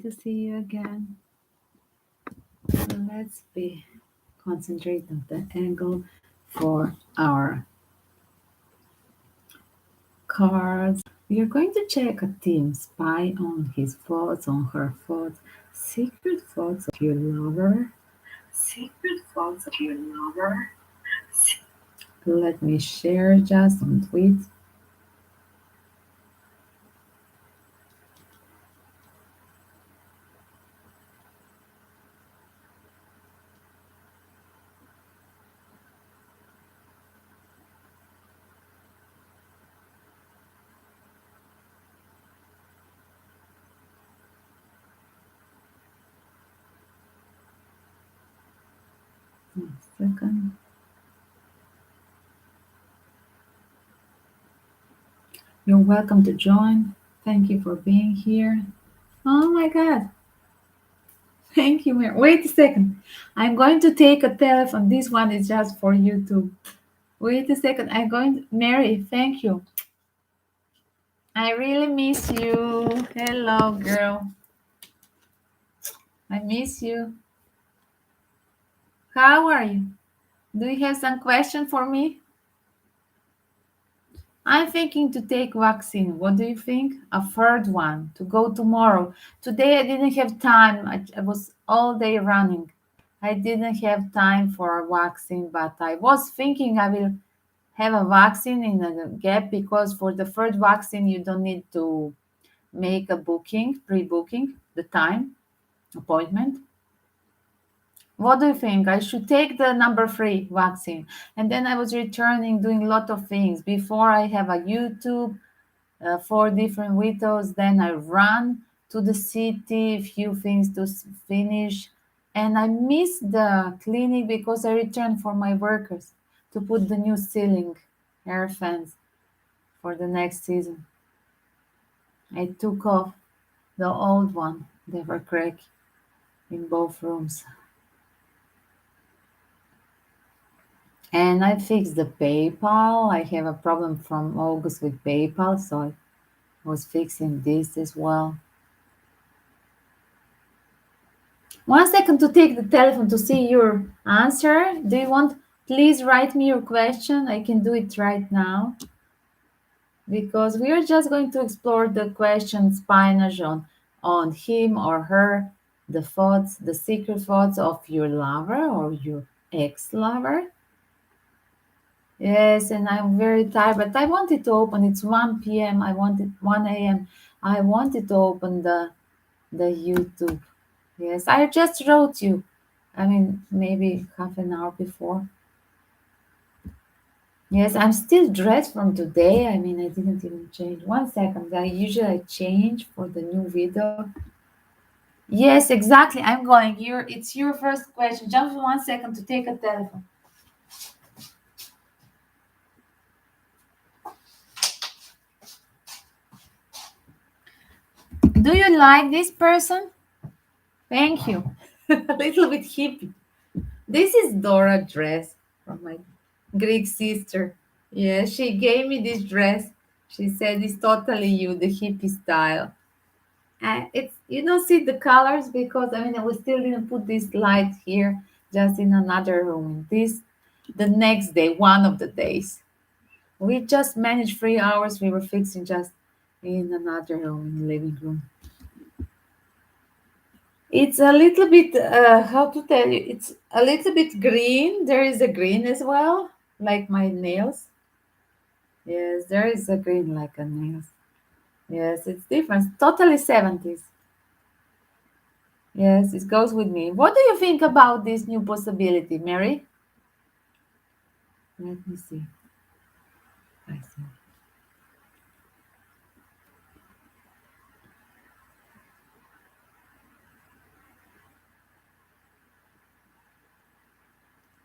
to see you again. Let's be concentrate on the angle for our cards. We are going to check a team spy on his thoughts, on her thoughts, secret thoughts of your lover. Secret thoughts of your lover. Let me share just on tweets. One second. You're welcome to join. Thank you for being here. Oh my God. Thank you, Mary. Wait a second. I'm going to take a telephone. This one is just for you too. Wait a second. I'm going. Mary, thank you. I really miss you. Hello, girl. I miss you. How are you? Do you have some question for me? I'm thinking to take vaccine. What do you think? A third one to go tomorrow. Today I didn't have time. I was all day running. I didn't have time for a vaccine, but I was thinking I will have a vaccine in a gap because for the third vaccine you don't need to make a booking, pre-booking the time appointment. What do you think? I should take the number three vaccine. And then I was returning, doing a lot of things. Before I have a YouTube, four different videos. Then I run to the city, few things to finish. And I missed the clinic because I returned for my workers to put the new ceiling air fans for the next season. I took off the old one. They were cracked in both rooms. And I fixed the PayPal. I have a problem from August with PayPal, so I was fixing this as well. 1 second to take the telephone to see your answer. Do you want, please write me your question. I can do it right now because we are just going to explore the question spionage on him or her, the thoughts, the secret thoughts of your lover or your ex-lover. Yes, and I'm very tired, but I wanted to open. It's 1 p.m. I wanted 1 a.m. I wanted to open the YouTube. Yes, I just wrote you. I mean, maybe half an hour before. Yes, I'm still dressed from today. I mean, I didn't even change. 1 second. I usually change for the new video. Yes, exactly. I'm going. It's your first question. Just 1 second to take a telephone. Do you like this person? Thank you. A little bit hippie. This is Dora dress from my Greek sister. Yeah, she gave me this dress. She said it's totally you, the hippie style. And it's you don't see the colors because I mean we still didn't put this light here, just in another room. This the next day, one of the days. We just managed 3 hours. We were fixing just in another room, in the living room. It's a little bit, how to tell you, it's a little bit green. There is a green as well, like my nails. Yes, there is a green like a nails. Yes, it's different. Totally 70s. Yes, it goes with me. What do you think about this new possibility, Mary? Let me see. I see.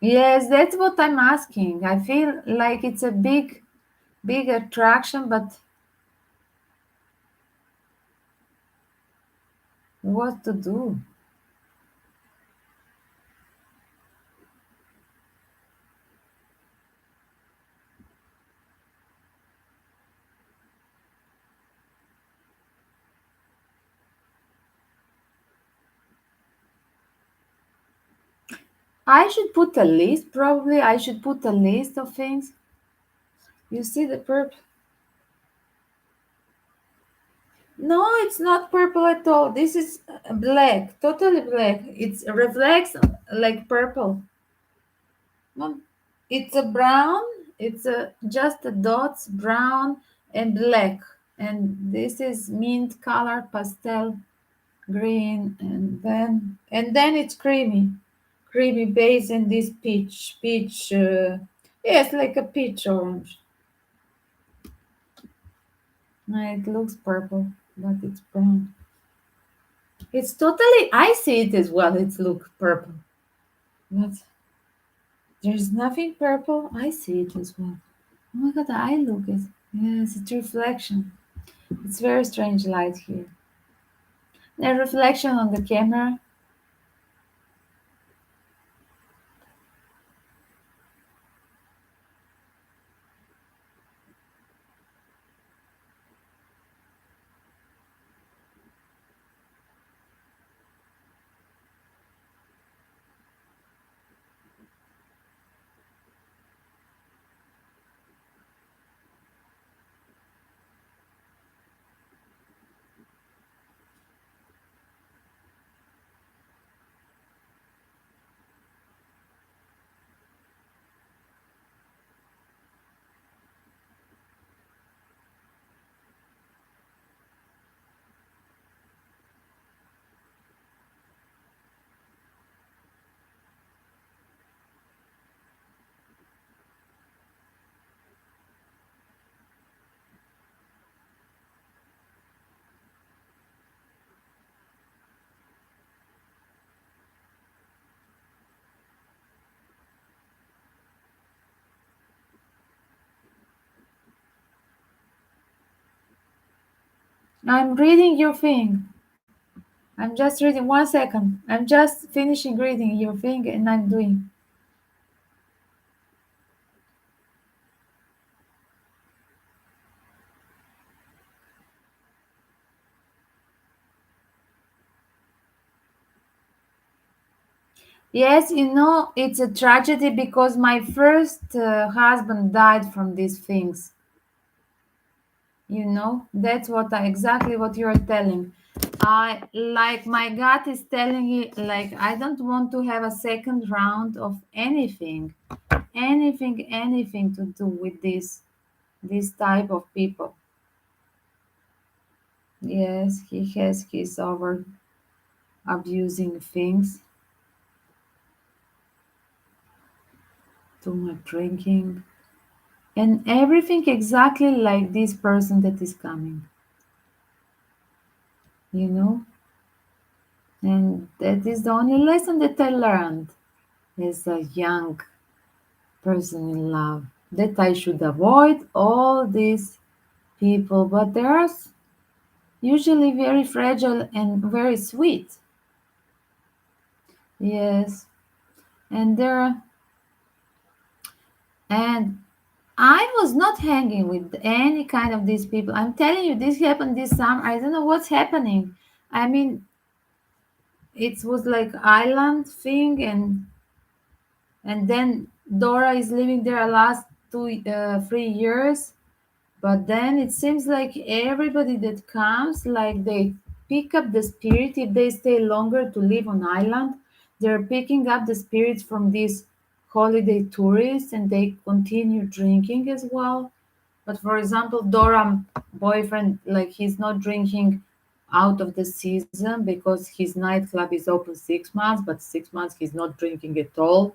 Yes, that's what I'm asking. I feel like it's a big attraction, but what to do? I should put a list, probably. I should put a list of things. You see the purple? No, it's not purple at all. This is black, totally black. It reflects like purple. No, it's a brown. It's a just a dots, brown and black. And this is mint color, pastel green, and then it's creamy base, and this peach. Yes, like a peach orange. It looks purple, but it's brown. It's totally. I see it as well. It looks purple, but there's nothing purple. I see it as well. Oh my god, I look it. Yes, it's reflection. It's very strange light here. The reflection on the camera. I'm reading your thing. I'm just reading. 1 second. I'm just finishing reading your thing, and I'm doing. Yes, it's a tragedy because my first husband died from these things. That's exactly what you're telling. I like my gut is telling you, like, I don't want to have a second round of anything to do with this type of people. Yes, he has his over abusing things, too much drinking, and everything exactly like this person that is coming, you know? And that is the only lesson that I learned as a young person in love, that I should avoid all these people, but they are usually very fragile and very sweet. Yes, and they're and I was not hanging with any kind of these people. I'm telling you, this happened this summer. I don't know what's happening. I mean, it was like island thing, and then Dora is living there last 3 years. But then it seems like everybody that comes, like they pick up the spirit if they stay longer to live on island. They're picking up the spirits from these holiday tourists, and they continue drinking as well. But for example, Dora boyfriend, like he's not drinking out of the season because his nightclub is open 6 months, but 6 months he's not drinking at all.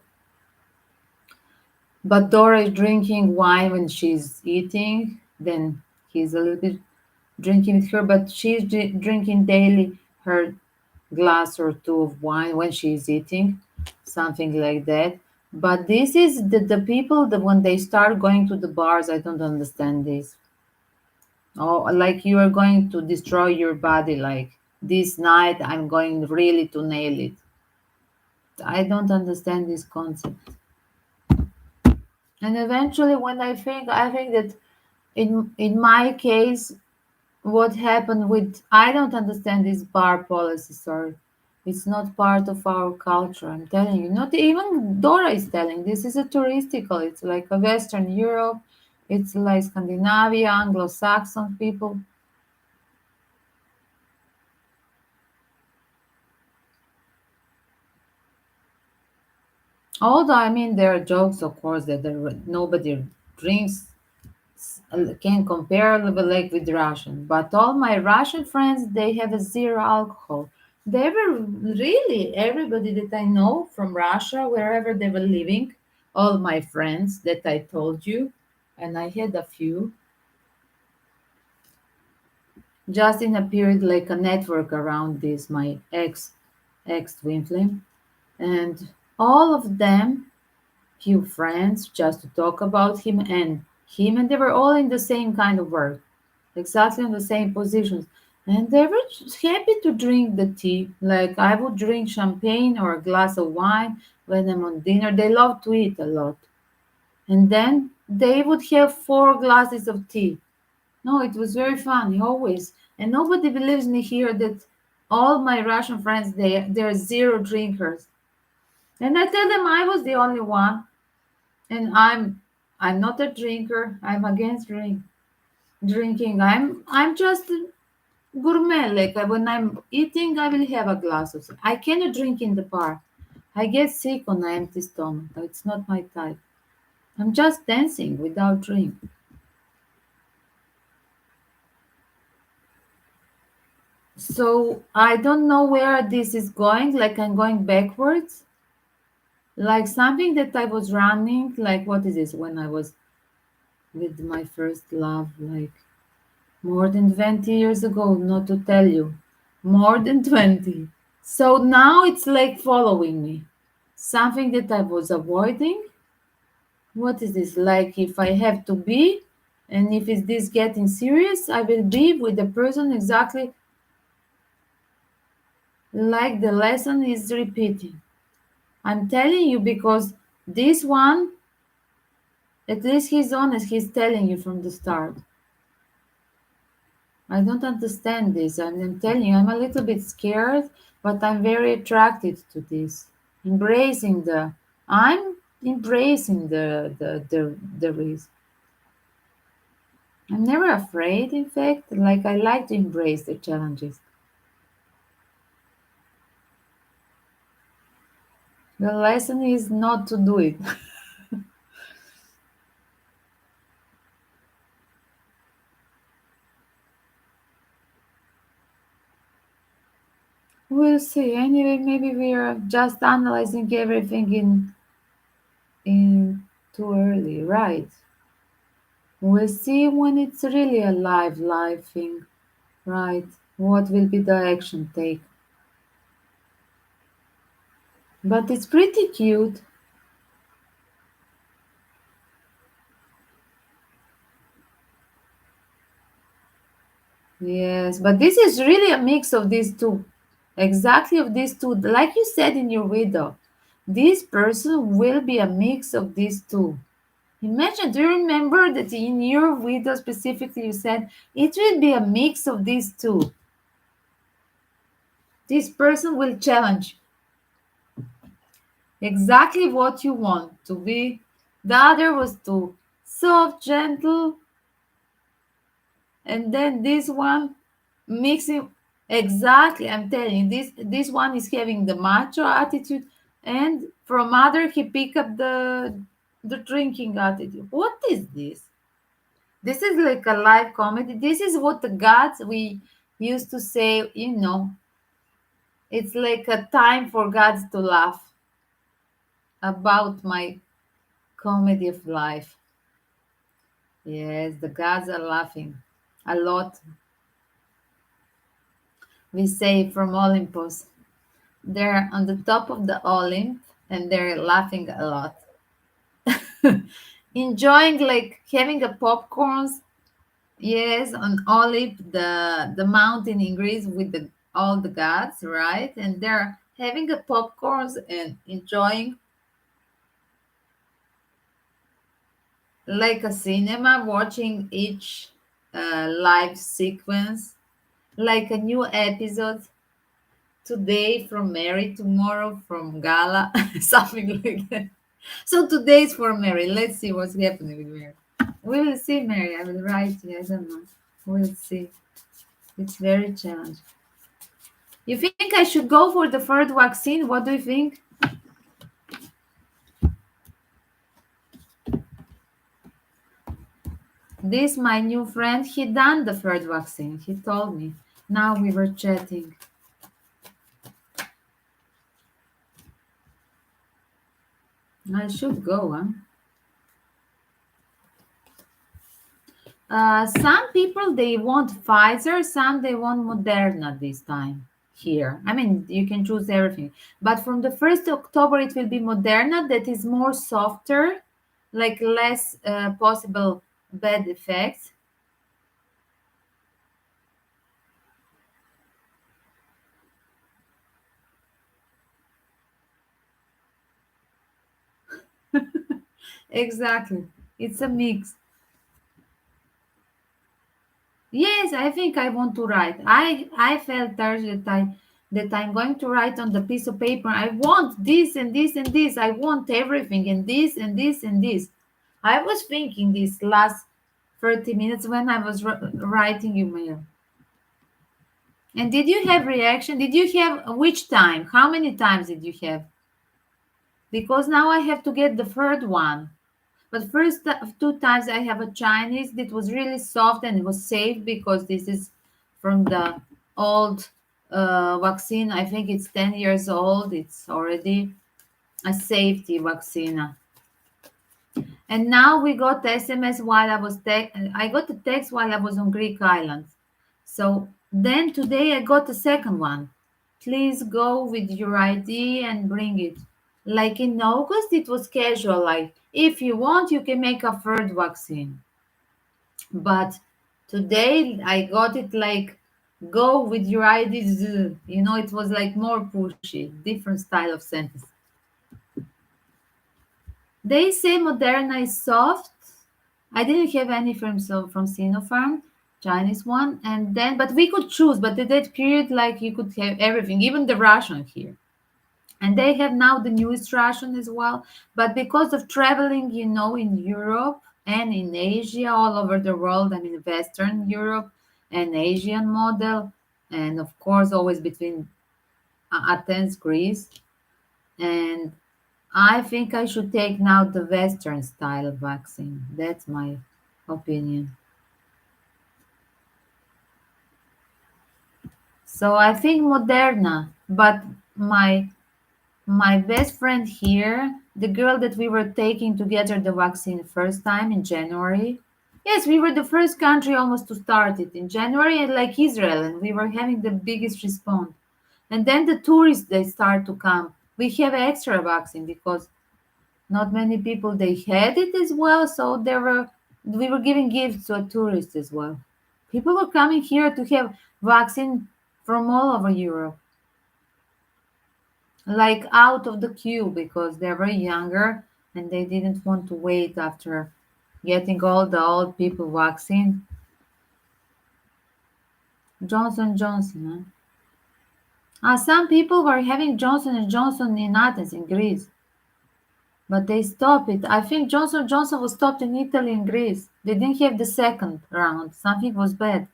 But Dora is drinking wine when she's eating. Then he's a little bit drinking with her, but she's drinking daily her glass or two of wine when she's eating, something like that. But this is the people that when they start going to the bars, I don't understand this. Oh, like you are going to destroy your body, like this night I'm going really to nail it. I don't understand this concept. And eventually, when I think that in my case, what happened with I don't understand this bar policy. Sorry, It's not part of our culture. I'm telling you. Not even Dora is telling. This is a touristical. It's like a Western Europe. It's like Scandinavia, Anglo-Saxon people. Although I mean, there are jokes, of course, that nobody drinks can compare like with Russian. But all my Russian friends, they have a zero alcohol. They were really everybody that I know from Russia, wherever they were living, all my friends that I told you, and I had a few, just in a period like a network around this, my ex Twinflame, and all of them few friends just to talk about him, and they were all in the same kind of work, exactly in the same positions, and they were just happy to drink the tea. Like I would drink champagne or a glass of wine when I'm on dinner. They love to eat a lot, and then they would have 4 glasses of tea. No, it was very funny always, and nobody believes me here that all my Russian friends they're zero drinkers, and I tell them I was the only one, and I'm not a drinker. I'm against drinking. I'm just a gourmet. Like when I'm eating, I will have a glass of. I cannot drink in the bar. I get sick on an empty stomach. It's not my type. I'm just dancing without drink. So I don't know where this is going. Like I'm going backwards. Like something that I was running. Like what is this? When I was with my first love. Like more than 20 years ago, not to tell you. More than 20. So now it's like following me. Something that I was avoiding. What is this? Like if I have to be, and if it's this getting serious, I will be with the person exactly like the lesson is repeating. I'm telling you because this one, at least he's honest, he's telling you from the start. I don't understand this. I'm telling you, I'm a little bit scared, but I'm very attracted to this. Embracing the, I'm embracing the risk. I'm never afraid, in fact. Like I like to embrace the challenges. The lesson is not to do it. We'll see. Anyway, maybe we are just analyzing everything in too early, right? We'll see when it's really a live thing. Right. What will be the action take? But it's pretty cute. Yes, but this is really a mix of these two. Exactly of these two. Like you said in your video, this person will be a mix of these two. Imagine, do you remember that in your video specifically you said it will be a mix of these two? This person will challenge exactly what you want to be. The other was too soft, gentle, and then this one mixing exactly. I'm telling you, this one is having the macho attitude, and from other he pick up the drinking attitude. What is this? This is like a live comedy. This is what the gods we used to say, it's like a time for gods to laugh about my comedy of life. Yes, the gods are laughing a lot. We say from Olympus. They're on the top of the Olymp and they're laughing a lot. Enjoying like having a popcorns. Yes, on Olymp, the mountain in Greece with the all the gods, right? And they're having a popcorns and enjoying like a cinema, watching each live sequence, like a new episode. Today from Mary, tomorrow from Gala, something like that. So today is for Mary. Let's see what's happening with Mary. We will see, Mary. I will write you. I don't know. We'll see. It's very challenging. You think I should go for the third vaccine? What do you think? This my new friend, he done the third vaccine. He told me. Now we were chatting. I should go, huh? Some people they want Pfizer, some they want Moderna this time here. I mean, you can choose everything. But from the 1st October, it will be Moderna that is more softer, like less possible bad effects. Exactly. It's a mix. Yes, I think I want to write. I felt urged that I'm going to write on the piece of paper. I want this and this and this. I want everything and this and this and this. I was thinking this last 30 minutes when I was writing email. And did you have reaction? Did you have which time? How many times did you have? Because now I have to get the third one. But first two times I have a Chinese that was really soft and it was safe because this is from the old vaccine. I think it's 10 years old. It's already a safety vaccine. And now we got SMS while I got a text while I was on Greek islands. So then today I got a second one. Please go with your ID and bring it. Like in August, it was casual. Like if you want, you can make a third vaccine. But today I got it like go with your ID. It was like more pushy, different style of sentence. They say Moderna is soft. I didn't have any from Sinopharm, Chinese one, and then but we could choose. But at that period, like you could have everything, even the Russian here, and they have now the newest Russian as well. But because of traveling, in Europe and in Asia, all over the world, I mean Western Europe and Asian model, and of course always between Athens, Greece, and I think I should take now the Western style vaccine. That's my opinion. So I think Moderna, but my best friend here, the girl that we were taking together the vaccine first time in January. Yes, we were the first country almost to start it in January, like Israel, and we were having the biggest response. And then the tourists they start to come. We have extra vaccine because not many people they had it as well, so we were giving gifts to a tourist as well. People were coming here to have vaccine from all over Europe, like out of the queue because they were younger and they didn't want to wait after getting all the old people vaccine. Johnson. Huh? Some people were having Johnson in Athens in Greece. But they stopped it. I think Johnson was stopped in Italy and Greece. They didn't have the second round. Something was bad.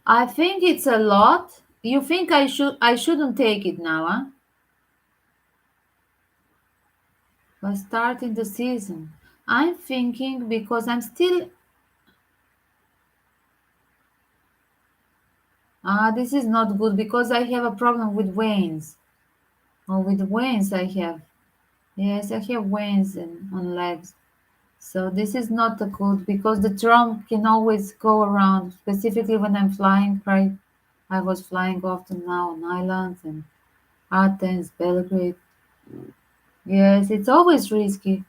I think it's a lot. You think I shouldn't take it now, huh? By starting the season. I'm thinking because I'm still this is not good because I have a problem with veins. Oh, with veins I have. Yes, I have veins on legs. So this is not a good because the drum can always go around, specifically when I'm flying, right? I was flying often now on islands and Athens, Belgrade. Yes, it's always risky.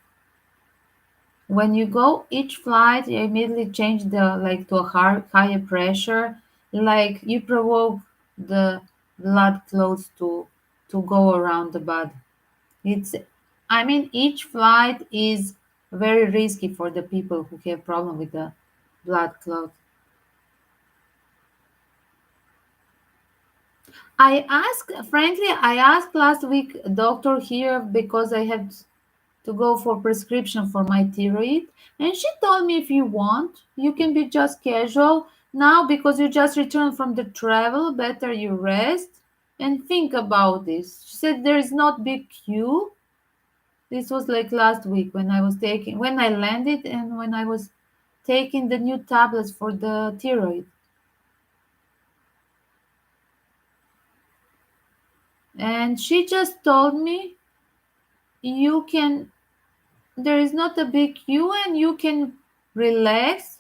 When you go each flight, you immediately change the like to a higher pressure, like you provoke the blood clots to go around the body. It's, I mean, each flight is very risky for the people who have problem with the blood clot. I asked last week a doctor here because I had to go for prescription for my thyroid, and she told me if you want, you can be just casual now because you just returned from the travel. Better you rest and think about this. She said there is not big queue. This was like last week when I landed and when I was taking the new tablets for the thyroid. And she just told me you can there is not a big queue and you can relax.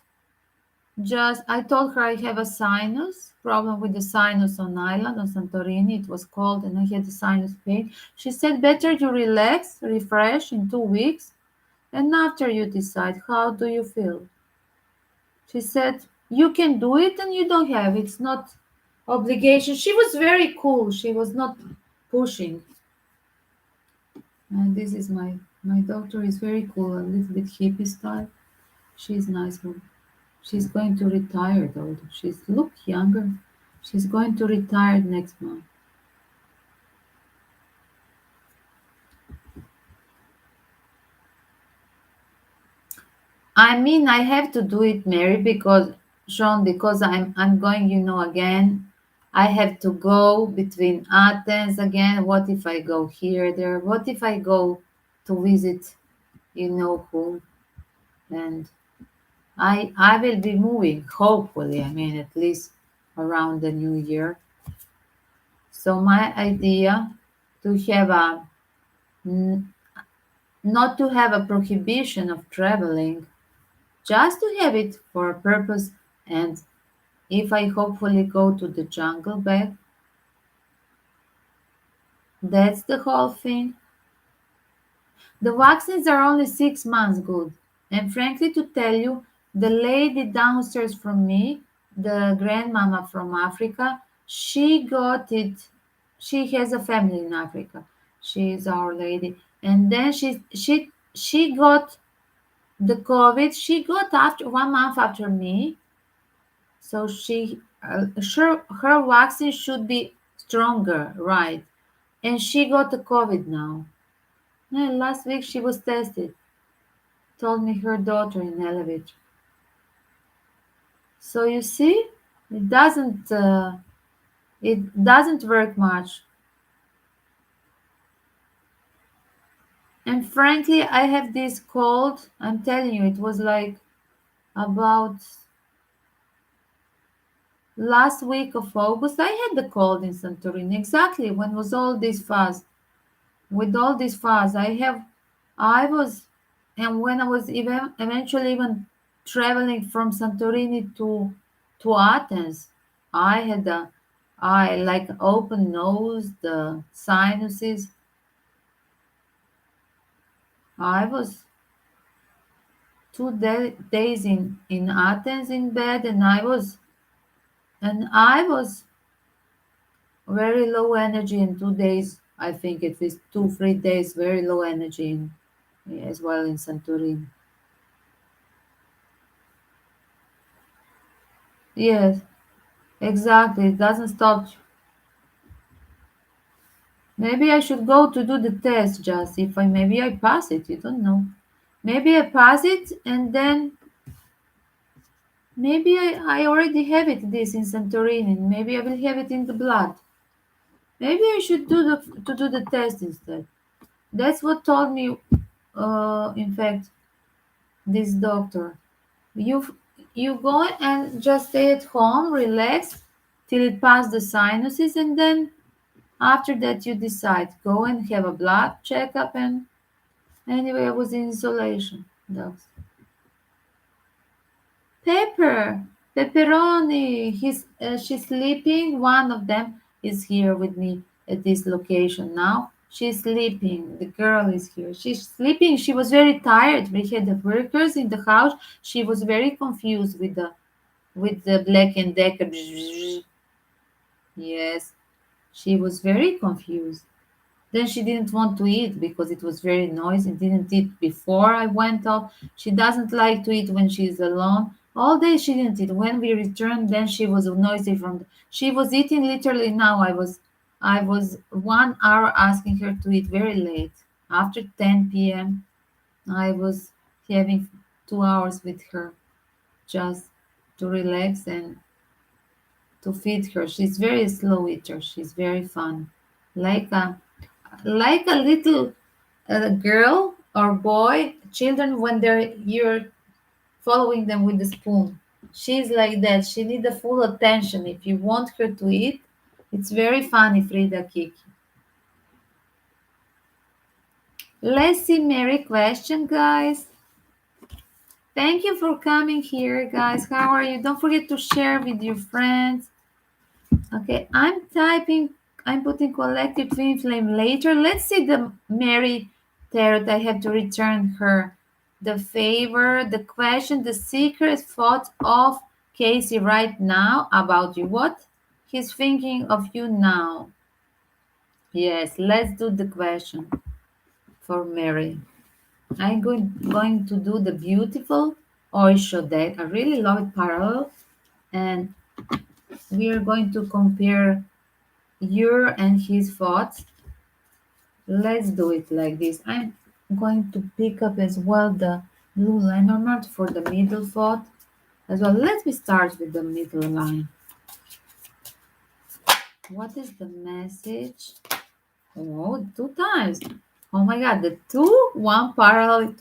Just I told her I have a sinus problem with the sinus on island on Santorini. It was cold and I had the sinus pain. She said better you relax, refresh in 2 weeks, and after you decide how do you feel. She said you can do it and you don't have it's not obligation. She was very cool. She was not pushing. And this is my daughter is very cool, a little bit hippie style. She's nice one. She's going to retire though. She's look younger. She's going to retire next month. I mean, I have to do it, Mary, because Sean, because I'm going, again. I have to go between Athens again. What if I go here, there? What if I go to visit, who? And I will be moving, hopefully. I mean, at least around the new year. So my idea to have a n- not to have a prohibition of traveling, just to have it for a purpose. And if I hopefully go to the jungle back, that's the whole thing. The vaccines are only 6 months good. And frankly, to tell you, the lady downstairs from me, the grandmama from Africa, she got it. She has a family in Africa. She is our lady. And then she got the COVID. She got after 1 month after me. So her vaccine should be stronger, right? And she got the COVID now. And last week she was tested. Told me her daughter in elevator. So you see, it doesn't work much. And frankly, I have this cold. I'm telling you, it was like about last week of August. I had the cold in Santorini. Exactly when was all this fuss. With all this fuss, I was, and when I was eventually even traveling from Santorini to Athens, I had I like open nose, the sinuses. I was days in Athens in bed, and I was very low energy in 2 days. I think it was 2 3 days very low energy as well in Santorini. Yes, exactly. It doesn't stop. Maybe I should go to do the test just if I maybe I pass it, you don't know. Maybe I pass it and then maybe I already have it this in Santorini. Maybe I will have it in the blood. Maybe I should do the test instead. That's what told me in fact this doctor. You you go and just stay at home, relax till it passes the sinuses and then after that you decide. Go and have a blood checkup and anyway, I was in isolation. Dogs. Pepper, pepperoni. She's sleeping. One of them is here with me at this location now. She's sleeping. The girl is here. She's sleeping. She was very tired. We had the workers in the house. She was very confused with the Black and Decker. Yes, she was very confused. Then she didn't want to eat because it was very noisy. Didn't eat before I went out. She doesn't like to eat when she's alone. All day she didn't eat. When we returned, then she was noisy she was eating literally now. I was 1 hour asking her to eat very late. After 10 p.m. I was having 2 hours with her just to relax and to feed her. She's very slow eater. She's very fun. Like a little girl or boy, children when you're following them with the spoon. She's like that. She needs the full attention. If you want her to eat, it's very funny, Frida Kiki. Let's see Mary question, guys. Thank you for coming here, guys. How are you? Don't forget to share with your friends. Okay, I'm putting collective twin flame later. Let's see the Mary tarot. I have to return her. The favor, the question, the secret thought of Casey right now about you. What he's thinking of you now. Yes, let's do the question for Mary. I'm going to do the beautiful Oisho deck. I really love it parallel. And we are going to compare your and his thoughts. Let's do it like this. I'm going to pick up as well the blue Lenormand for the middle thought as well. Let me start with the middle line. What is the message? Oh, two times. Oh my god, the two, one parallel.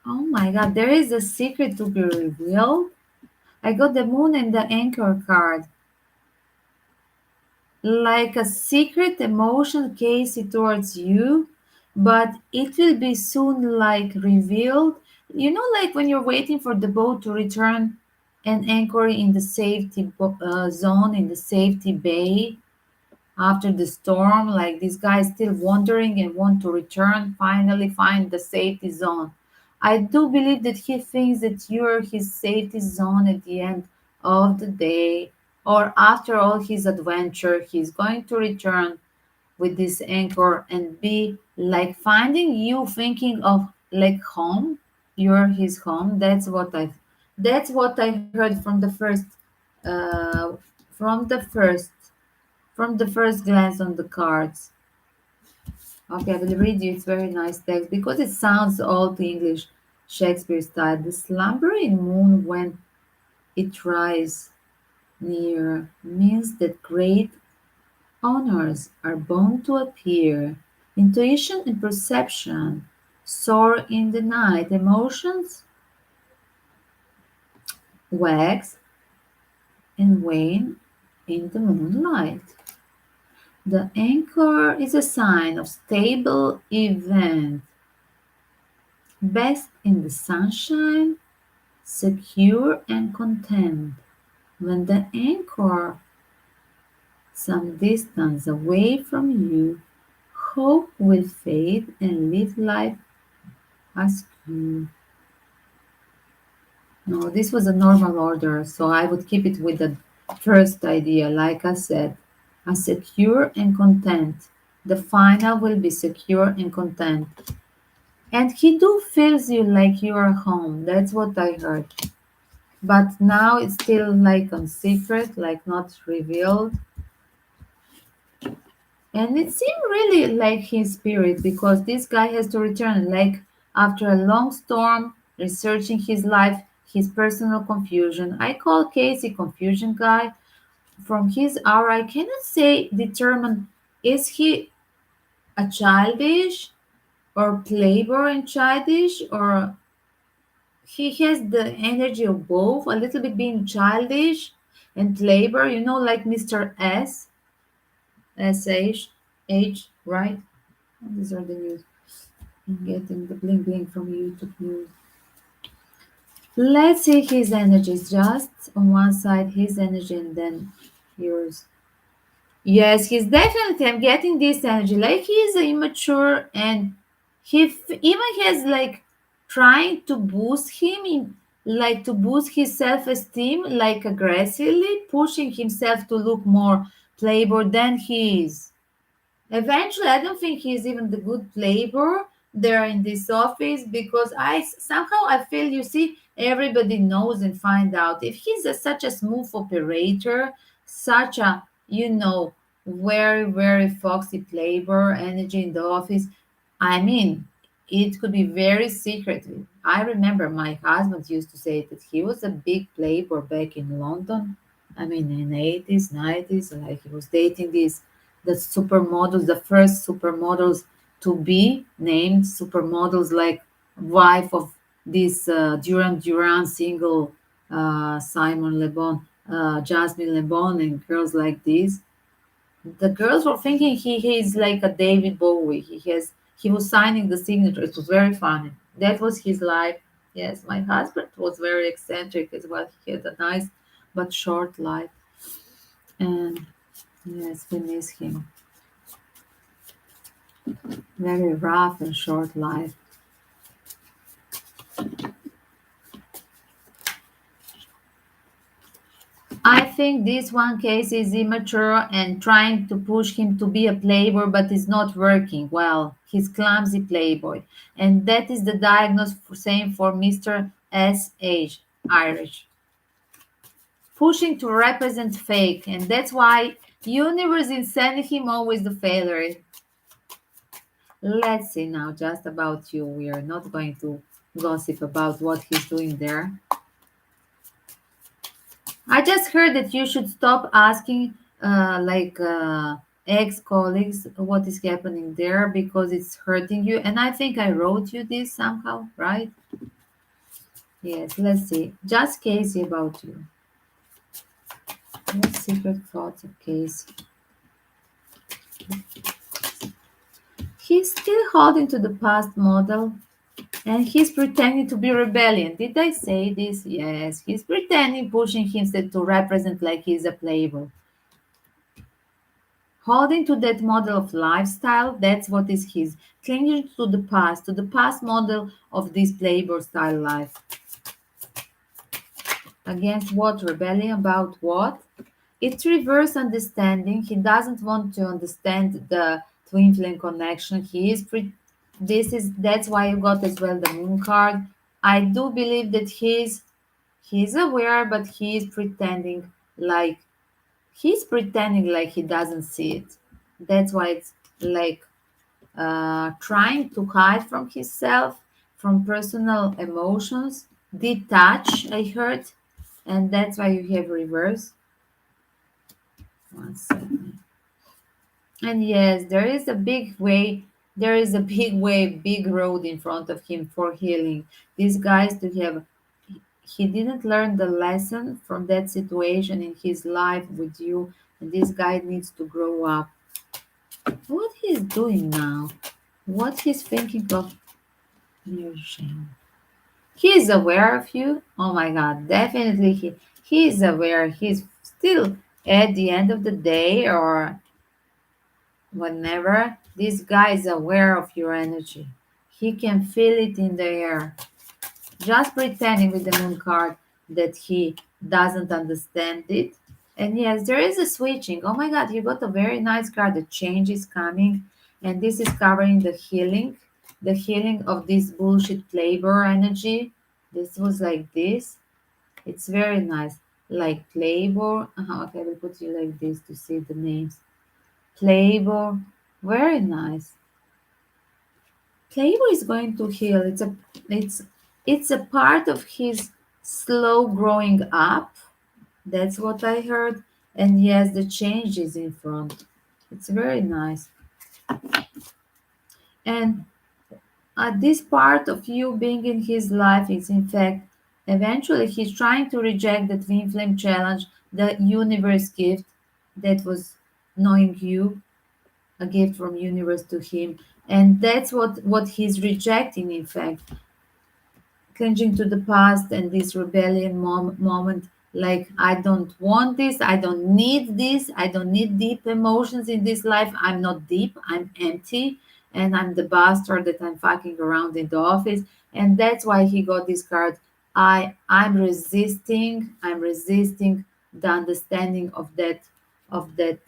Oh my god, there is a secret to be revealed. I got the moon and the anchor card. Like a secret emotion Casey towards you, but it will be soon like revealed. You know, like when you're waiting for the boat to return and anchor in the safety zone, in the safety bay after the storm, like this guy is still wandering and want to return, finally find the safety zone. I do believe that he thinks that you're his safety zone at the end of the day, or after all his adventure he's going to return with this anchor and be like finding you, thinking of like home. You're his home. That's what I heard from the first uh from the first from the first glance on the cards. Okay, I will read you. It's very nice text because it sounds old English, Shakespeare style. The slumbering moon, when it rises near, means that great honors are bound to appear. Intuition and perception soar in the night. Emotions wax and wane in the moonlight. The anchor is a sign of stable event, best in the sunshine, secure and content. When the anchor some distance away from you, hope will fade and live life askew. No, this was a normal order, so I would keep it with the first idea, like I said, a secure and content. The final will be secure and content. And he do feels you like you are home. That's what I heard. But now it's still like on secret, like not revealed. And it seemed really like his spirit because this guy has to return, like after a long storm, researching his life, his personal confusion. I call Casey confusion guy. From his aura, I cannot say determine is he a childish or playboy and childish, or he has the energy of both, a little bit being childish and playboy, like Mr. S, right? These are the news. I'm getting the bling bling from YouTube news. Let's see his energy. Just on one side, his energy, and then yours. Yes, he's definitely. I'm getting this energy. Like he's immature, and even has like trying to boost him in, like to boost his self-esteem, like aggressively pushing himself to look more playboy than he is. Eventually, I don't think he's even the good labor there in this office because somehow I feel, you see, everybody knows and find out if he's such a smooth operator, such a, very, very foxy labor energy in the office. I mean, it could be very secretive. I remember my husband used to say that he was a big playboy back in London. I mean, in 80s, 90s, like he was dating these the supermodels, the first supermodels to be named supermodels, like wife of this Duran Duran single, Simon Le Bon, Jasmine Le Bon, and girls like this. The girls were thinking he's like a David Bowie. He was signing the signature. It was very funny. That was his life. Yes, my husband was very eccentric as well. He had a nice but short life, and yes, we miss him. Very rough and short life. I think this one case is immature and trying to push him to be a playboy, but it's not working well. He's clumsy playboy, and that is the diagnosis for same for Mr. S.H. Irish, pushing to represent fake, and that's why universe is sending him always the failure. Let's see now, just about you. We are not going to gossip about what he's doing there. I just heard that you should stop asking, ex-colleagues what is happening there because it's hurting you. And I think I wrote you this somehow, right? Yes, let's see. Just Casey about you. What secret thoughts of Casey? He's still holding to the past model and he's pretending to be rebellion. Did I say this? Yes, he's pretending, pushing himself to represent like he's a playboy. Holding to that model of lifestyle, that's what is his. Clinging to the past model of this playboy style life. Against what? Rebellion about what? It's reverse understanding. He doesn't want to understand the twin flame connection. That's why you got as well the moon card. I do believe that he's aware, but like he's pretending like he doesn't see it. That's why it's like trying to hide from himself, from personal emotions, detach, I heard, and that's why you have reverse. One second. And yes, there is a big way, big road in front of him for healing. These guys to have he didn't learn the lesson from that situation in his life with you, and this guy needs to grow up. What he's doing now? What he's thinking of? Your shame. He is aware of you. Oh my God, definitely he is aware. He's still at the end of the day or whenever this guy is aware of your energy. He can feel it in the air. Just pretending with the moon card that he doesn't understand it. And yes, there is a switching. Oh my God, you got a very nice card. The change is coming, and this is covering the healing of this bullshit labor energy. This was like this. It's very nice. Like labor. Okay, I will put you like this to see the names. Labor. Very nice. Labor is going to heal. It's it's a part of his slow growing up. That's what I heard. And yes, the change is in front. It's very nice. And this part of you being in his life is, in fact, eventually he's trying to reject the twin flame challenge, the universe gift that was knowing you, a gift from universe to him. And that's what he's rejecting, in fact, clinging to the past and this rebellion moment, like I don't want this, I don't need this, I don't need deep emotions in this life. I'm not deep, I'm empty, and I'm the bastard that I'm fucking around in the office. And that's why he got this card. I'm resisting the understanding of that, of that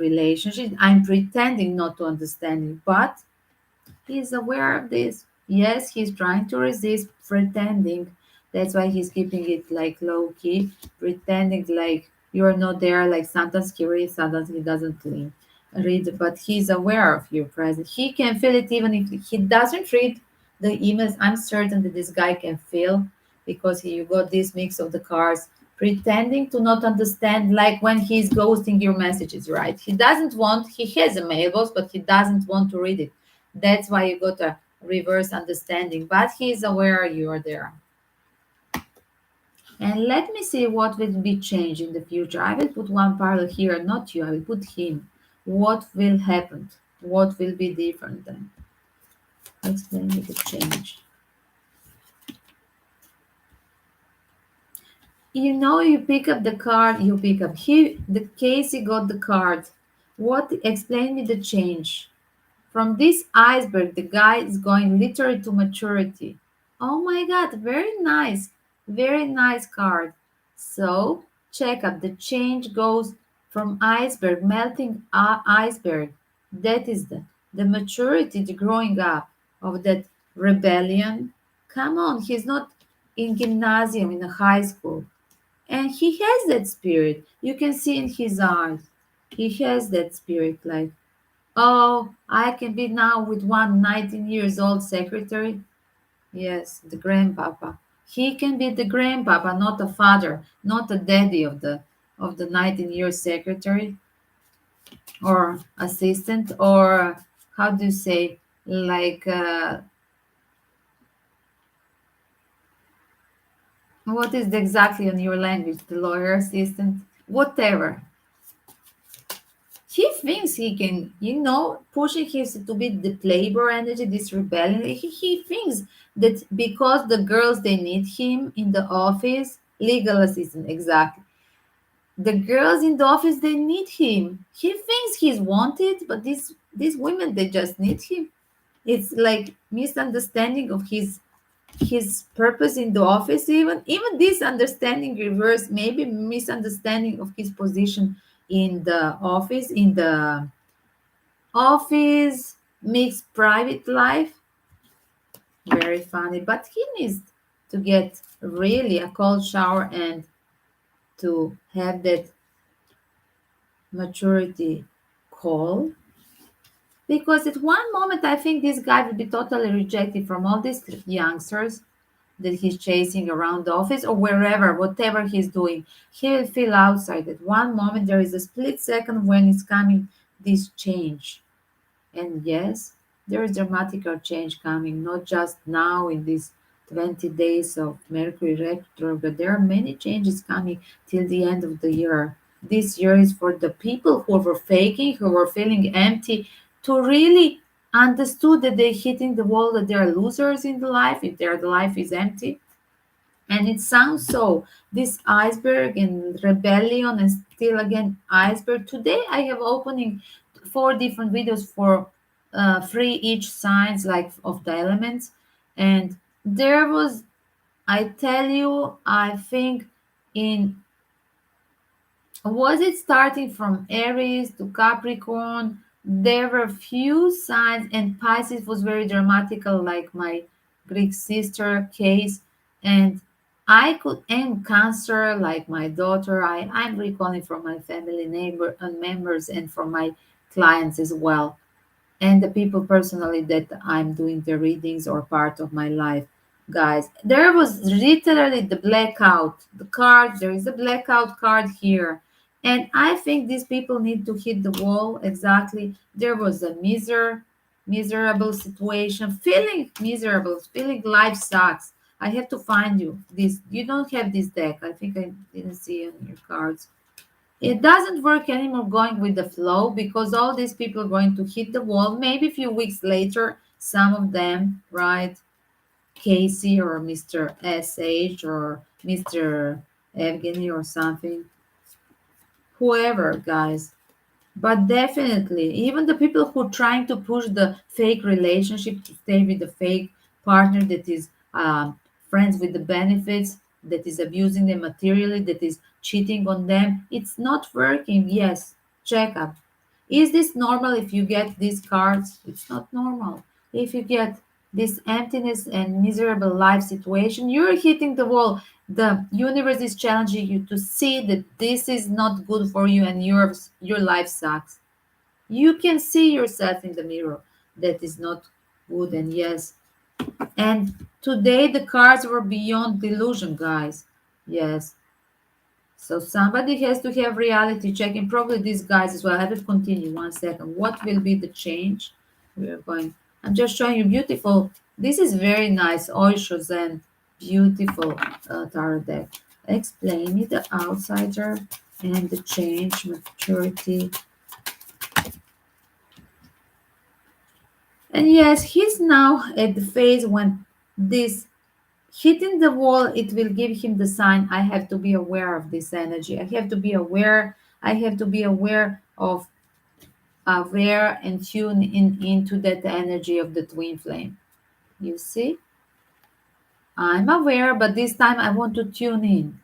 relationship. I'm pretending not to understand it, but he's aware of this. Yes, he's trying to resist pretending. That's why he's keeping it like low key, pretending like you're not there. Like sometimes he reads, sometimes he doesn't read, but he's aware of your presence. He can feel it even if he doesn't read the emails. I'm certain that this guy can feel because you got this mix of the cards, pretending to not understand, like when he's ghosting your messages, right? He doesn't want, he has a mailbox, but he doesn't want to read it. That's why you got a reverse understanding, but he's aware you are there. And let me see what will be changed in the future. I will put one parallel here, not you, I will put him. What will happen? What will be different then? Explain me the change. You pick up the card, you pick up. He, the Casey got the card. What, explain me the change. From this iceberg, the guy is going literally to maturity. Oh my God, very nice card. So check up. The change goes from iceberg, melting iceberg. That is the maturity, the growing up of that rebellion. Come on, he's not in gymnasium, in a high school. And he has that spirit. You can see in his eyes. He has that spirit, like, oh, I can be now with one 19 years old secretary. Yes, the grandpapa. He can be the grandpapa, not a father, not a daddy of the 19-year secretary or assistant, or how do you say, like what is exactly on your language, the lawyer assistant, whatever. He thinks he can, pushing his to be the playboy energy, this rebellion. He thinks that because the girls they need him in the office, legal assistant, exactly. The girls in the office they need him. He thinks he's wanted, but these women they just need him. It's like misunderstanding of his purpose in the office, even this understanding reverse, maybe misunderstanding of his position in the office mixed private life. Very funny, but he needs to get really a cold shower and to have that maturity call, because at one moment I think this guy will be totally rejected from all these youngsters that he's chasing around the office or wherever, whatever he's doing. He will feel outside. At one moment, there is a split second when it's coming this change. And yes, there is dramatical change coming, not just now in these 20 days of Mercury retrograde, but there are many changes coming till the end of the year. This year is for the people who were faking, who were feeling empty, to really understood that they're hitting the wall, that they're losers in the life, if their life is empty. And it sounds so, this iceberg and rebellion and still again iceberg. Today I have opening 4 different videos for free each signs, like of the elements. And there was, I tell you, I think in, was it starting from Aries to Capricorn? There were few signs, and Pisces was very dramatical, like my Greek sister case. And I could, and Cancer, like my daughter. I'm recalling from my family neighbor and members and from my clients as well, and the people personally that I'm doing the readings or part of my life. Guys, there was literally the blackout. The card, there is a blackout card here. And I think these people need to hit the wall exactly. There was a miserable situation, feeling miserable, feeling life sucks. I have to find you this. You don't have this deck. I think I didn't see it on your cards. It doesn't work anymore going with the flow, because all these people are going to hit the wall. Maybe a few weeks later, some of them, right? Casey or Mr. SH or Mr. Evgeny or something, whoever, guys. But definitely, even the people who are trying to push the fake relationship to stay with the fake partner that is friends with the benefits, that is abusing them materially, that is cheating on them, it's not working. Yes, check up. Is this normal if you get these cards? It's not normal. If you get this emptiness and miserable life situation, you're hitting the wall. The universe is challenging you to see that this is not good for you and your life sucks. You can see yourself in the mirror. That is not good, and yes. And today the cards were beyond delusion, guys. Yes. So somebody has to have reality checking. Probably these guys as well. I have to continue 1 second. What will be the change? We are going. I'm just showing you beautiful. This is very nice. Oishos and beautiful tarot deck. Explain me the outsider and the change, maturity. And yes, he's now at the phase when this hitting the wall, it will give him the sign. I have to be aware of this energy. I have to be aware. I have to be aware of aware and tune in into that energy of the twin flame. You see, I'm aware, but this time I want to tune in.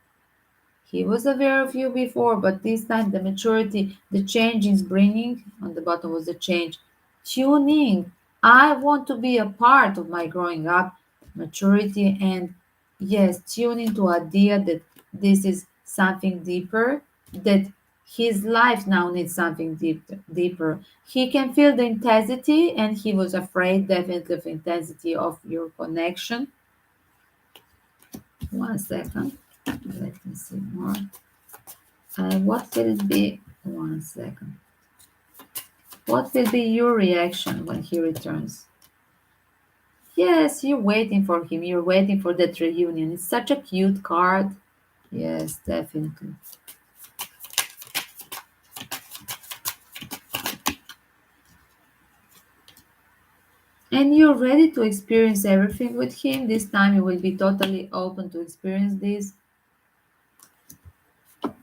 He was aware of you before, but this time the maturity, the change is bringing. On the bottom was the change. Tuning. I want to be a part of my growing up, maturity, and yes, tuning to idea that this is something deeper, that his life now needs something deeper. He can feel the intensity, and he was afraid definitely of intensity of your connection. 1 second. Let me see more. What will be 1 second? What will be your reaction when he returns? Yes, you're waiting for him. You're waiting for that reunion. It's such a cute card. Yes, definitely. And you're ready to experience everything with him. This time you will be totally open to experience this.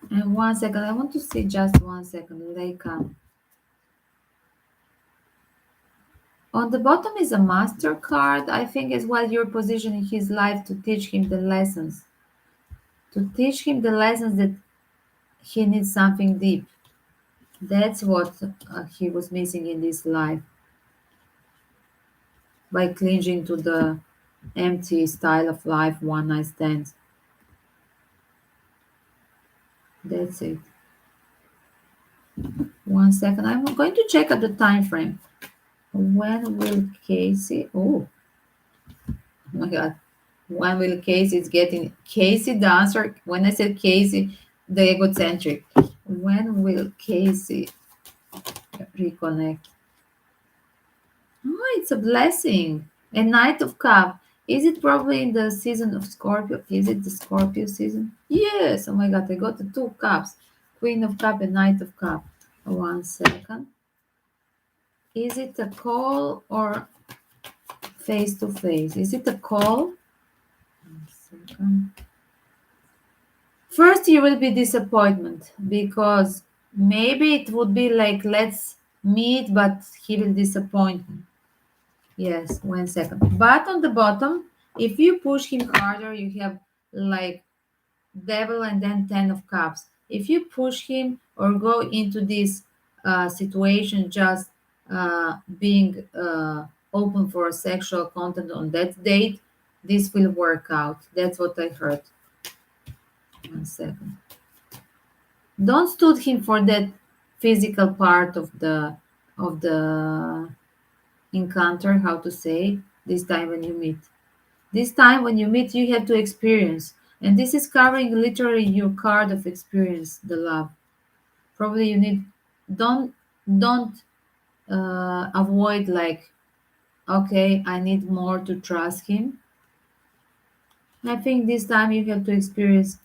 And 1 second, I want to see just 1 second. Leica. On the bottom is a master card. I think as well you're positioning his life to teach him the lessons. To teach him the lessons that he needs something deep. That's what he was missing in this life by clinging to the empty style of life, one night stands. That's it. 1 second. I'm going to check out the time frame. When will Casey? Oh my God. When will Casey is getting Casey the answer? When I said Casey, the egocentric. When will Casey reconnect? Oh, it's a blessing. A Knight of Cup. Is it probably in the season of Scorpio? Is it the Scorpio season? Yes. Oh my God, I got the two cups. Queen of Cup and Knight of Cup. 1 second. Is it a call or face to face? Is it a call? 1 second. First, you will be disappointment because maybe it would be like, let's meet, but he will disappoint me. Yes, 1 second. But on the bottom, if you push him harder, you have like devil and then 10 of cups. If you push him or go into this situation just being open for sexual content on that date, this will work out. That's what I heard. 1 second. Don't stood him for that physical part of the encounter, how to say, this time when you meet. This time when you meet, you have to experience. And this is covering literally your card of experience, the love. Probably you need, don't, don't avoid like, okay, I need more to trust him. I think this time you have to experience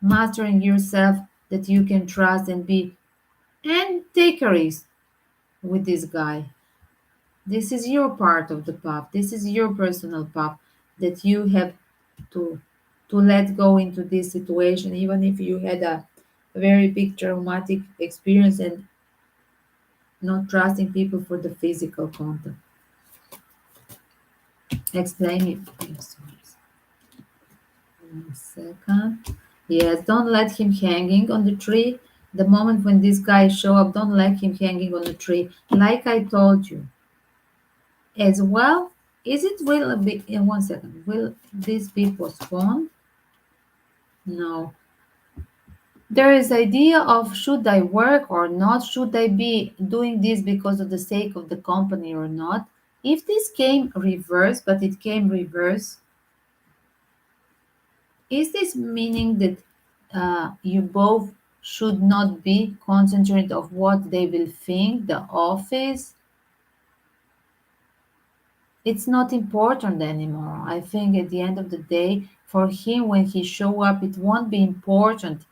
mastering yourself that you can trust and be, and take a risk with this guy. This is your part of the path. This is your personal path that you have to let go into this situation, even if you had a very big traumatic experience and not trusting people for the physical contact. Explain it. Yes, 1 second. Yes, don't let him hanging on the tree The moment when this guy show up, don't like him hanging on a tree. Like I told you. As well, is it will be in 1 second? Will this be postponed? No. There is idea of should I work or not? Should I be doing this because of the sake of the company or not? If this came reverse, but it came reverse, is this meaning that you both should not be concentrated of what they will think, the office? It's not important anymore. I think at the end of the day, for him, when he show up, it won't be important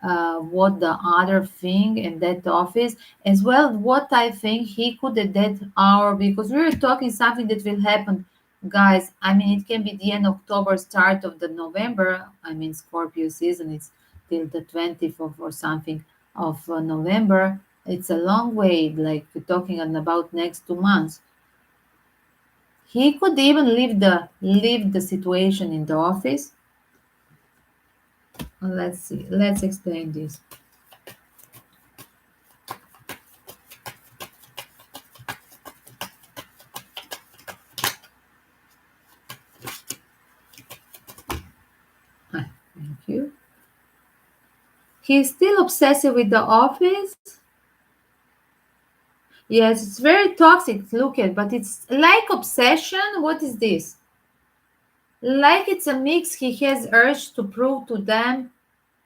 what the other thing in that office as well. What I think he could at that hour, because we were talking something that will happen, guys. I mean, it can be the end of October, start of the November. I mean, Scorpio season is till the 20th of or something of November. It's a long way. Like we're talking about next 2 months. He could even leave the situation in the office. Let's see. Let's explain this. Thank you. He's still obsessed with the office. Yes, it's very toxic. Look at, but it's like obsession. What is this? Like it's a mix. He has urge to prove to them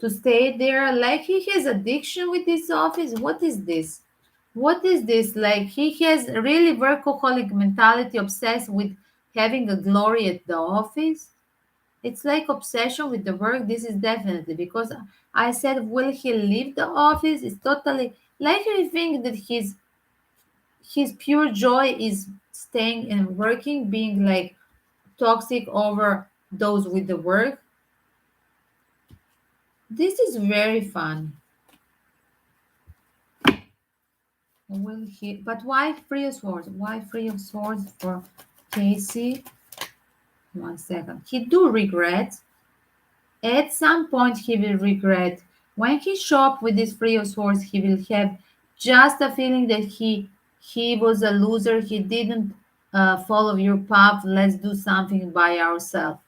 to stay there. Like he has addiction with this office. What is this? What is this? Like he has really workaholic mentality, obsessed with having a glory at the office. It's like obsession with the work. This is definitely because I said, will he leave the office? It's totally like I think that his pure joy is staying and working, being like toxic over those with the work. This is very fun. Will he? But why Three of Swords? Why Three of Swords for Casey? 1 second. He do regret. At some point, he will regret. When he show up with this Three of Swords, he will have just a feeling that he was a loser. He didn't follow your path. Let's do something by ourselves.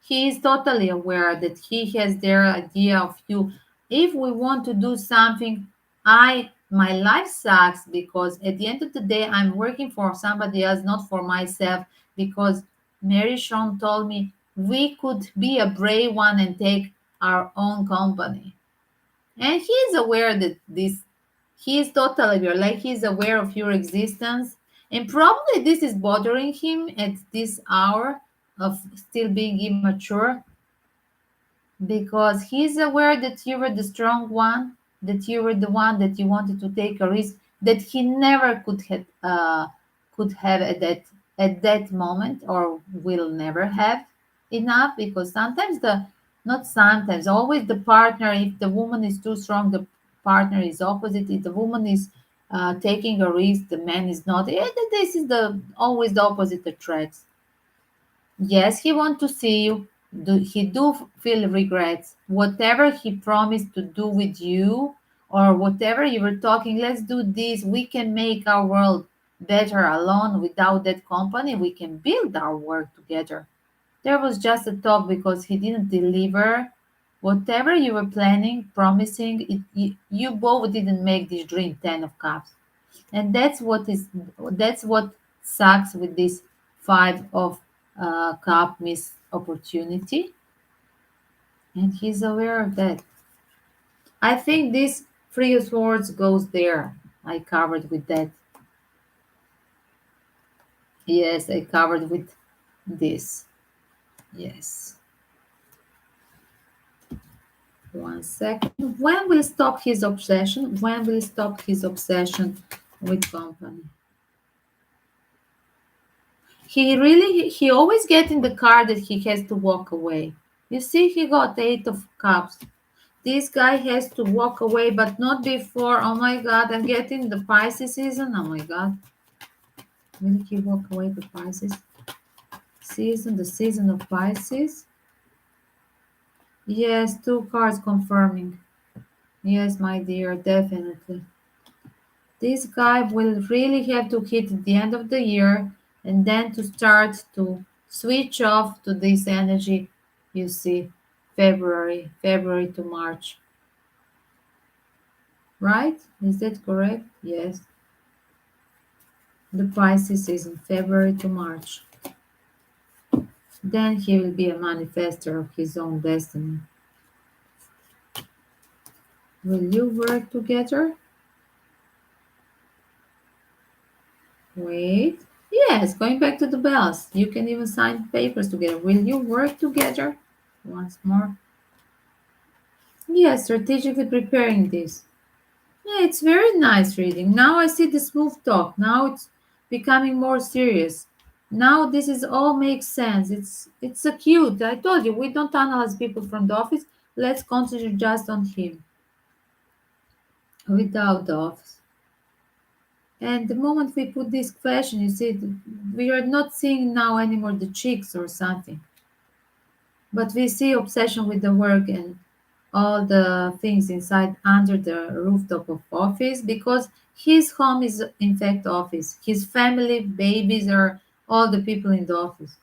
He is totally aware that he has their idea of you. If we want to do something, I my life sucks because at the end of the day I'm working for somebody else, not for myself. Because Mary Sean told me we could be a brave one and take our own company. And he is aware that this he is totally aware, like he's aware of your existence. And probably this is bothering him at this hour of still being immature because he's aware that you were the strong one, that you were the one that you wanted to take a risk that he never could have at that moment or will never have enough because sometimes the not sometimes always the partner, if the woman is too strong, the partner is opposite. If the woman is taking a risk, the man is not. This is the always the opposite attracts. Yes, he want to see you. He do feel regrets. Whatever he promised to do with you, or whatever you were talking, let's do this. We can make our world better alone without that company. We can build our work together. There was just a talk because he didn't deliver whatever you were planning, promising. You both didn't make this dream 10 of cups, and that's what sucks with this 5 of cup missed opportunity, and he's aware of that. I think this Three of Swords goes there. I covered with that. Yes, I covered with this. Yes. 1 second. When will stop his obsession? When will stop his obsession with company? He always get in the car that he has to walk away. You see, he got 8 of cups. This guy has to walk away, but not before. Oh my God, I'm getting the Pisces season. Oh my God. Will he walk away the Pisces season, the season of Pisces? Yes, 2 cards confirming. Yes, my dear, definitely. This guy will really have to hit at the end of the year and then to start to switch off to this energy, you see, February to March, right? Is that correct? Yes. The Pisces is in February to March. Then he will be a manifester of his own destiny. Will you work together? Wait. Yes, going back to the bells. You can even sign papers together. Will you work together? Once more. Yes, strategically preparing this. Yeah, it's very nice reading. Now I see the smooth talk. Now it's becoming more serious. Now this is all makes sense. It's so cute. I told you we don't analyze people from the office. Let's concentrate just on him without the office. And the moment we put this question, you see, we are not seeing now anymore the cheeks or something, but we see obsession with the work and all the things inside under the rooftop of office because his home is in fact office. His family, babies are all the people in the office.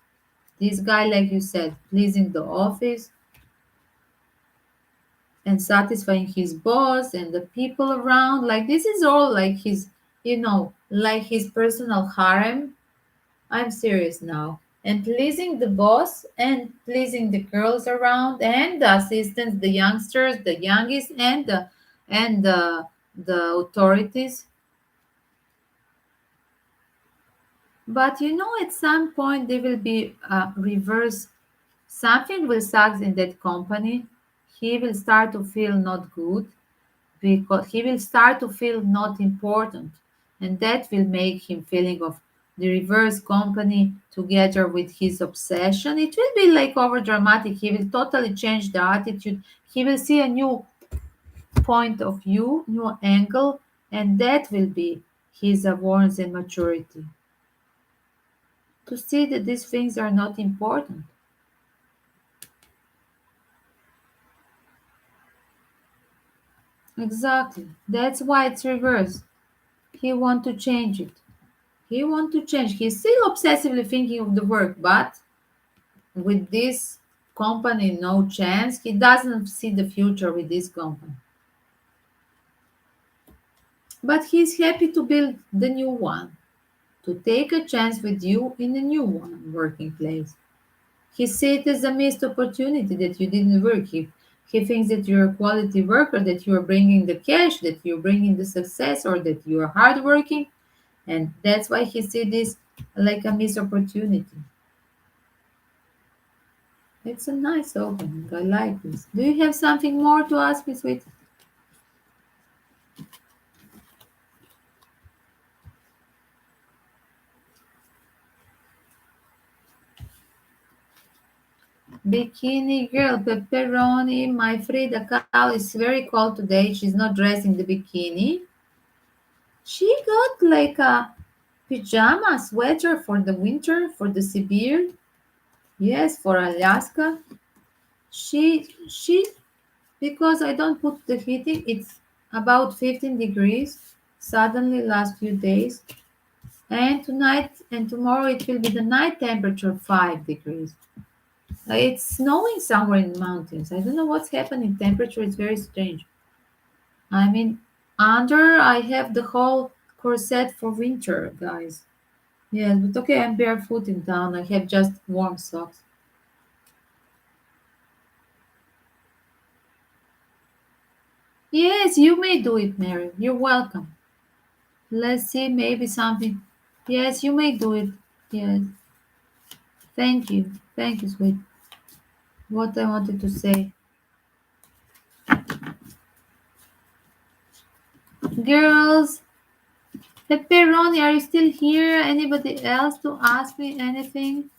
This guy, like you said, pleasing the office and satisfying his boss and the people around. Like this is all like his, like his personal harem. I'm serious now. And pleasing the boss and pleasing the girls around and the assistants, the youngsters, the youngest, and the authorities. But at some point there will be a reverse. Something will suck in that company. He will start to feel not good because he will start to feel not important, and that will make him feeling of the reverse company together with his obsession. It will be like over dramatic. He will totally change the attitude. He will see a new point of view, new angle, and that will be his awareness and maturity to see that these things are not important. Exactly, that's why it's reversed. He want to change it. He want to change. He's still obsessively thinking of the work, but with this company, no chance. He doesn't see the future with this company. But he's happy to build the new one, to take a chance with you in the new one working place. He sees it as a missed opportunity that you didn't work. He thinks that you're a quality worker, that you're bringing the cash, that you're bringing the success, or that you're hardworking. And that's why he sees this like a missed opportunity. It's a nice opening. I like this. Do you have something more to ask me, sweet? Bikini girl, pepperoni. My Frida cow is very cold today. She's not dressing the bikini. She got like a pajama sweater for the winter, for the Sibir. Yes, for Alaska. She because I don't put the heating. It's about 15 degrees. Suddenly, last few days. And tonight and tomorrow it will be the night temperature 5 degrees. It's snowing somewhere in the mountains. I don't know what's happening. Temperature is very strange. I mean, under I have the whole corset for winter, guys. Yes, but okay, I'm barefoot in town. I have just warm socks. Yes, you may do it, Mary. You're welcome. Let's see, maybe something. Yes, you may do it. Yes, thank you. Thank you, sweet. What I wanted to say. Girls, pepperoni, are you still here? Anybody else to ask me anything?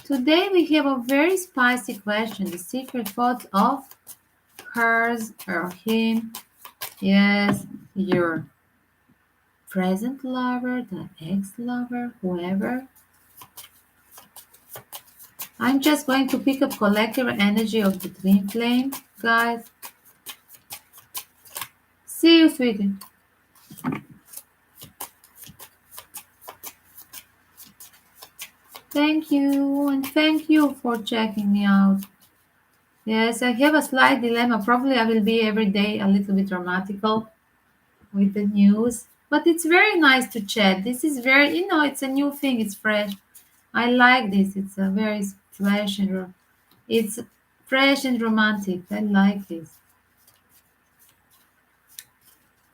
Today we have a very spicy question. The secret thoughts of hers or him. Yes, your present lover, the ex-lover, whoever. I'm just going to pick up collective energy of the twin flame, guys. See you, sweetie. Thank you, and thank you for checking me out. Yes, I have a slight dilemma. Probably I will be every day a little bit dramatical with the news, but it's very nice to chat. This is very, it's a new thing. It's fresh. I like this. It's a very fresh and it's fresh and romantic. I like this.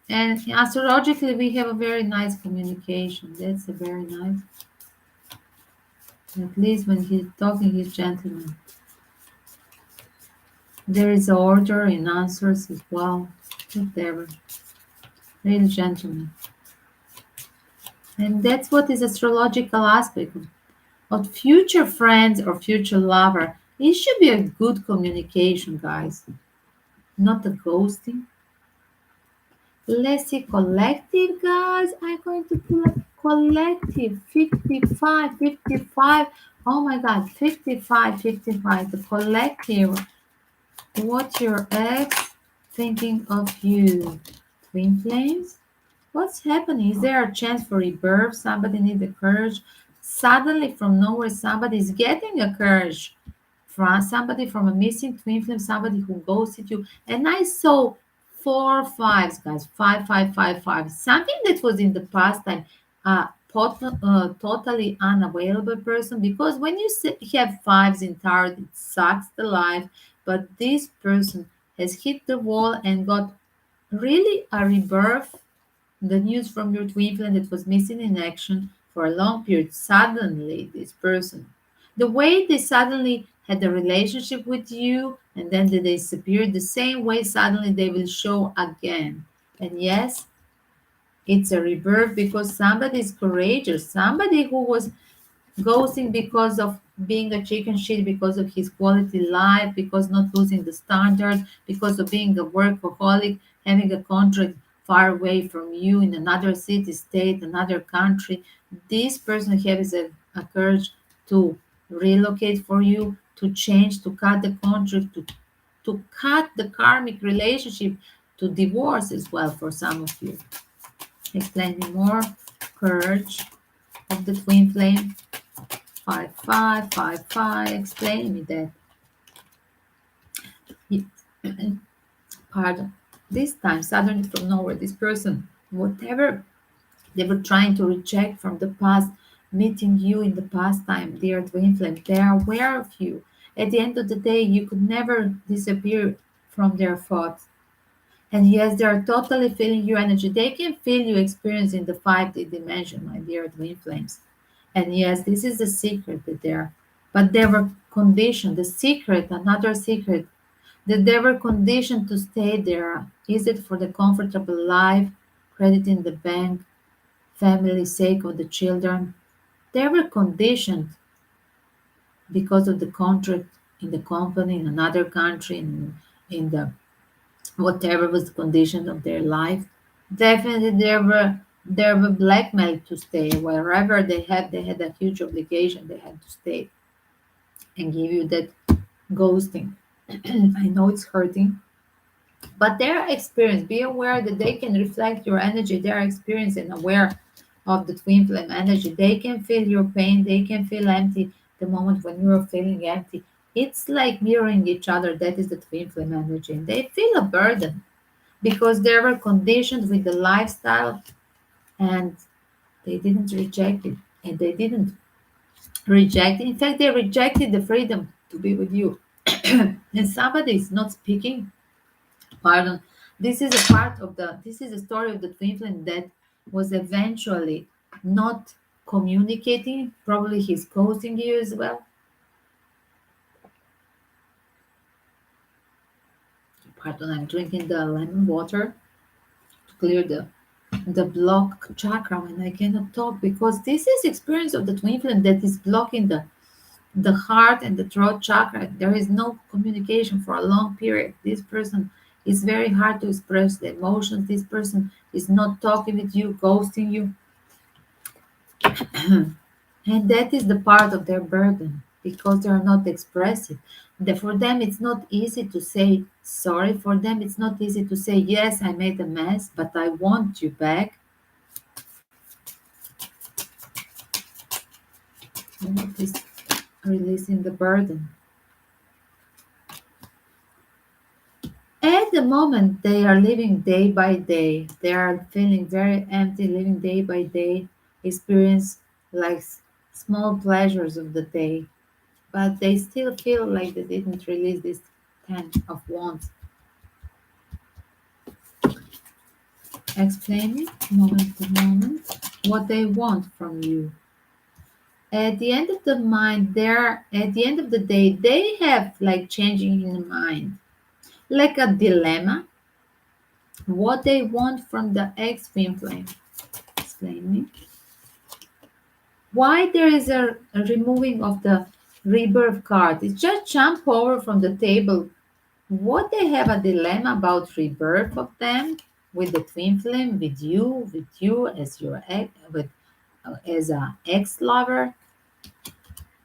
And astrologically, we have a very nice communication. That's a very nice. At least when he's talking, he's gentleman. There is order in answers as well. Whatever. Real gentleman. And that's what is astrological aspect of future friends or future lover. It should be a good communication, guys, not a ghosting. Let's see, collective, guys. I'm going to pull up collective 55, 55. Oh my god, 55, 55. The collective. What's your ex thinking of you? Twin flames? What's happening? Is there a chance for rebirth? Somebody needs the courage. Suddenly, from nowhere, somebody is getting a courage. From somebody from a missing twin flame, somebody who ghosted you. And I saw four fives, guys. Five, five, five, five. Something that was in the past time. Totally unavailable person. Because when you have fives in tarot, it sucks the life. But this person has hit the wall and got really a rebirth, the news from your twin flame that was missing in action for a long period. Suddenly, this person, the way they suddenly had a relationship with you and then they disappeared, the same way suddenly they will show again. And yes, it's a rebirth because somebody is courageous, somebody who was ghosting because of being a chicken shit, because of his quality life, because not losing the standard, because of being a workaholic, having a contract far away from you in another city, state, another country. This person has a courage to relocate for you, to change, to cut the contract, to cut the karmic relationship, to divorce as well for some of you. Explain me more. Courage of the twin flame. 5555. Explain me that. Pardon. This time, suddenly from nowhere, this person, whatever they were trying to reject from the past, meeting you in the past time, dear twin flame, they are aware of you. At the end of the day, you could never disappear from their thoughts. And yes, they are totally feeling your energy. They can feel you experiencing the 5D dimension, my dear twin flames. And yes, this is the secret that there. But they were conditioned. The secret, another secret, that they were conditioned to stay there. Is it for the comfortable life, credit in the bank, family sake of the children? They were conditioned because of the contract in the company, in another country, in the whatever was the condition of their life. Definitely, they were blackmailed to stay wherever they had a huge obligation. They had to stay and give you that ghosting. I know it's hurting, but their experience. Be aware that they can reflect your energy. Their experience and aware of the twin flame energy. They can feel your pain. They can feel empty the moment when you're feeling empty. It's like mirroring each other. That is the twin flame energy. And they feel a burden because they were conditioned with the lifestyle and they didn't reject it. And they didn't reject it. In fact, they rejected the freedom to be with you. And somebody is not speaking. Pardon. This is a story of the twin flame that was eventually not communicating. Probably he's ghosting you as well. Pardon, I'm drinking the lemon water to clear the block chakra when I cannot talk because this is experience of the twin flame that is blocking the heart and the throat chakra. There is no communication for a long period. This person is very hard to express the emotions. This person is not talking with you, ghosting you. And that is the part of their burden because they are not expressive. For them, it's not easy to say sorry. For them, it's not easy to say, yes, I made a mess, but I want you back. What is releasing the burden? At the moment, they are living day by day. They are feeling very empty, living day by day, experience like small pleasures of the day, but they still feel like they didn't release this 10 of wands. Explaining moment to moment what they want from you. At the end of the mind, they're at the end of the day, they have like changing in the mind, like a dilemma, what they want from the ex twin flame. Explain me. Why there is a removing of the rebirth card? It's just jump over from the table. What they have a dilemma about rebirth of them with the twin flame, with you as your ex, with as a ex lover,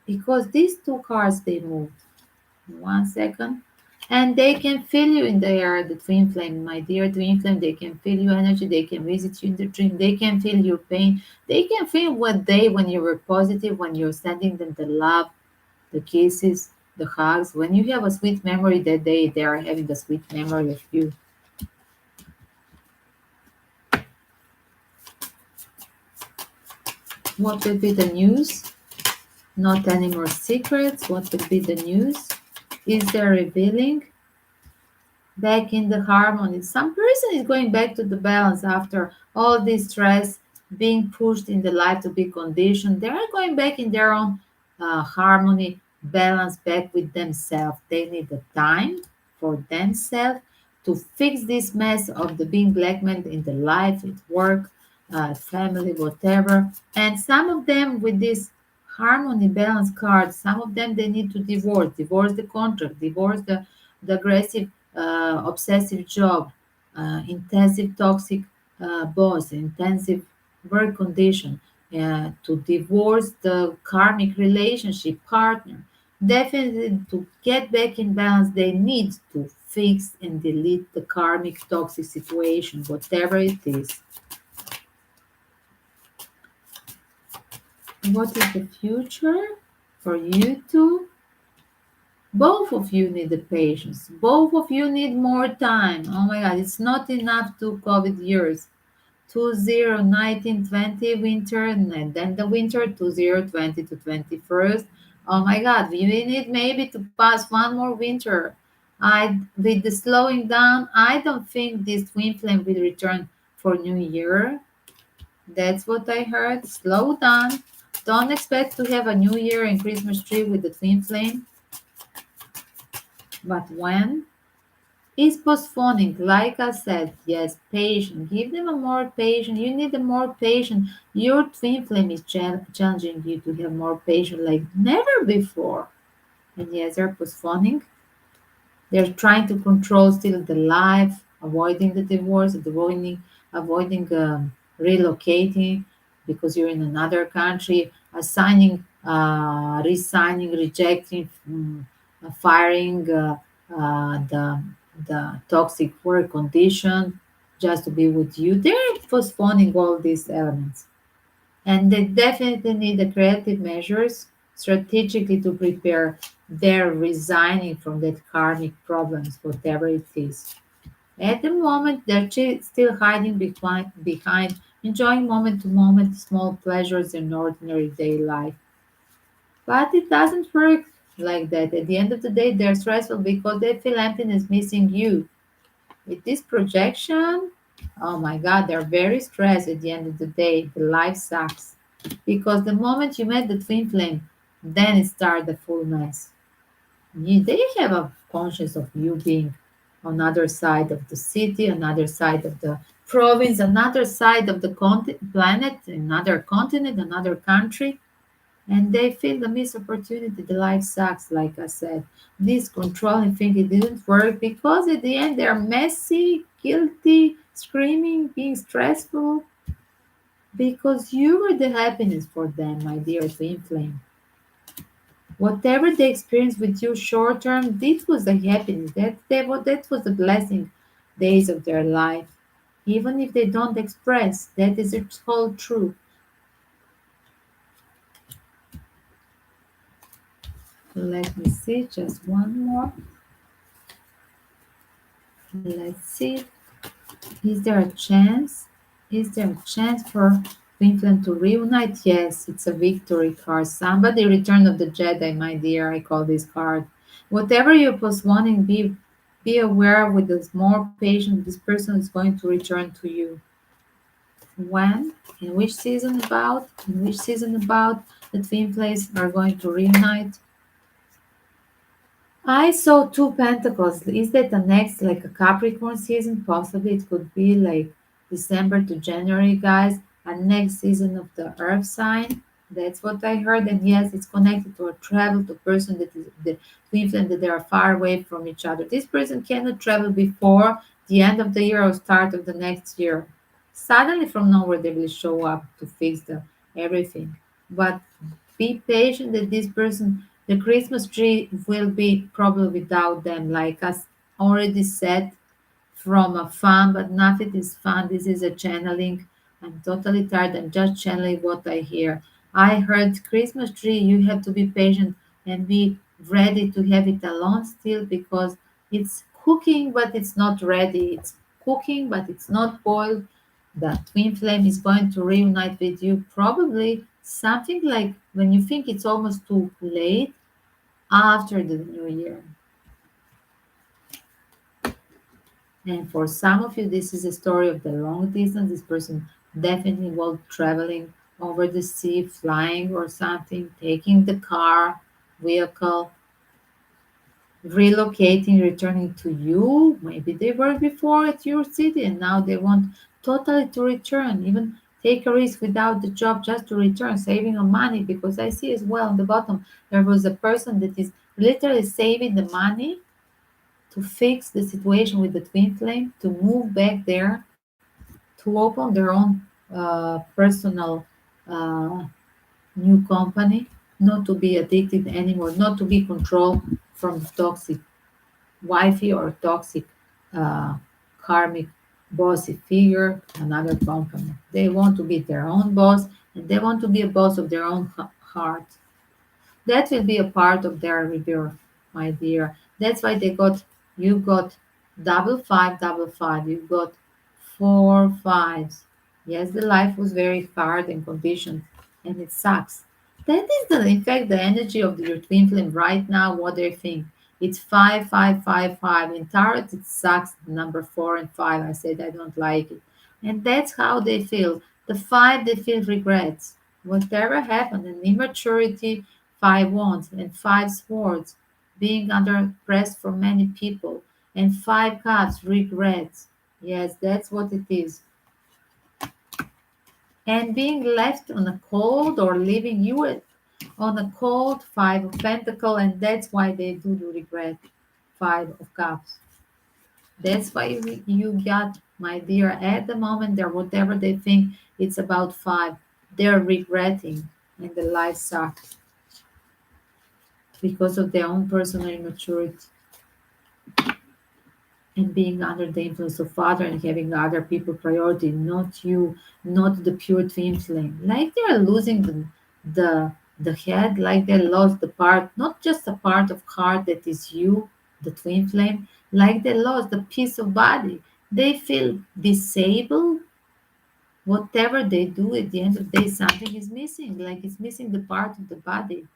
because these two cards they moved. 1 second. And they can feel you in the air, the twin flame, my dear twin flame. They can feel your energy. They can visit you in the dream. They can feel your pain. They can feel when you were positive, when you're sending them the love, the kisses, the hugs. When you have a sweet memory that they are having a sweet memory of you. What will be the news? Not any more secrets. What will be the news? Is there revealing? Back in the harmony. Some person is going back to the balance after all this stress being pushed in the life to be conditioned. They are going back in their own harmony, balance back with themselves. They need the time for themselves to fix this mess of the being blackmailed in the life, at work, family, whatever. And some of them with this harmony balance card, some of them they need to divorce the contract, divorce the aggressive obsessive job, intensive toxic boss, intensive work condition, to divorce the karmic relationship partner. Definitely, to get back in balance, they need to fix and delete the karmic toxic situation, whatever it is. What is the future for you two? Both of you need the patience. Both of you need more time. Oh my God, it's not enough 2 COVID years. 2019-20 winter, and then the winter 2020 to 21st. Oh my God, we need maybe to pass one more winter. With the slowing down, I don't think this twin flame will return for New Year. That's what I heard. Slow down. Don't expect to have a New Year and Christmas tree with the twin flame. But when is postponing, like I said, yes, patient. Give them a more patient. You need a more patient. Your twin flame is challenging you to have more patience like never before. And yes, they're postponing. They're trying to control still the life, avoiding the divorce, avoiding relocating because you're in another country, assigning, resigning, rejecting, firing the toxic work condition just to be with you. They're postponing all these elements. And they definitely need the creative measures strategically to prepare their resigning from that karmic problems, whatever it is. At the moment, they're still hiding behind enjoying moment to moment small pleasures in ordinary day life. But it doesn't work like that. At the end of the day, they're stressful because they feel emptiness missing you. With this projection, oh my God, they're very stressed at the end of the day. The life sucks. Because the moment you met the twin flame, then it started the full mess. They have a conscience of you being on other side of the city, another side of the province, another side of the planet, another continent, another country, and they feel the missed opportunity. The life sucks, like I said. This controlling thing, it didn't work because at the end they're messy, guilty, screaming, being stressful, because you were the happiness for them, my dear twin flame. Whatever they experienced with you short term, this was the happiness. That was the blessing days of their life. Even if they don't express, that is its whole truth. Let me see, just one more. Let's see. Is there a chance? Is there a chance for Twinflame to reunite? Yes, it's a victory card. Somebody Return of the Jedi, my dear. I call this card. Whatever you're postponing, be aware with this more patient, this person is going to return to you. When? In which season about? In which season about the Twinflames are going to reunite? I saw two pentacles. Is that the next, like a Capricorn season? Possibly it could be like December to January, guys. A next season of the Earth sign. That's what I heard. And yes, it's connected to a travel to person that is the twin flame that they are far away from each other. This person cannot travel before the end of the year or start of the next year. Suddenly from nowhere they will show up to fix the everything. But be patient that this person the Christmas tree will be probably without them, like as already said, from a fan, but nothing is fun. This is a channeling. I'm totally tired. I'm just channeling what I hear. I heard Christmas tree. You have to be patient and be ready to have it alone still because it's cooking, but it's not ready. It's cooking, but it's not boiled. The twin flame is going to reunite with you. Probably something like when you think it's almost too late after the new year. And for some of you, this is a story of the long distance. This person definitely was traveling over the sea, flying or something, taking the car, vehicle, relocating, returning to you. Maybe they were before at your city and now they want totally to return, even take a risk without the job just to return, saving on money. Because I see as well on the bottom, there was a person that is literally saving the money to fix the situation with the twin flame, to move back there, to open their own personal uh, new company, not to be addicted anymore, not to be controlled from the toxic wifey or toxic uh, karmic bossy figure, another company. They want to be their own boss and they want to be a boss of their own heart. That will be a part of their rebirth, my dear. That's why you got double five, double five. You got four fives. Yes, the life was very hard and conditioned, and it sucks. That is in fact, the energy of your twin flame right now. What they think. It's five, five, five, five. In tarot, it sucks. The number four and five. I said I don't like it, and that's how they feel. The five, they feel regrets. Whatever happened, and immaturity, five wands and five swords, being under press for many people, and five cups, regrets. Yes, that's what it is. And being left on a cold or leaving you on a cold five of pentacle, and that's why they do regret five of cups. That's why you got, my dear, at the moment they're whatever they think it's about five, they're regretting and the life sucks because of their own personal immaturity and being under the influence of father and having other people priority, not you, not the pure twin flame. Like they're losing the head, like they lost the part, not just a part of heart that is you, the twin flame, like they lost the piece of body. They feel disabled. Whatever they do at the end of the day, something is missing, like it's missing the part of the body.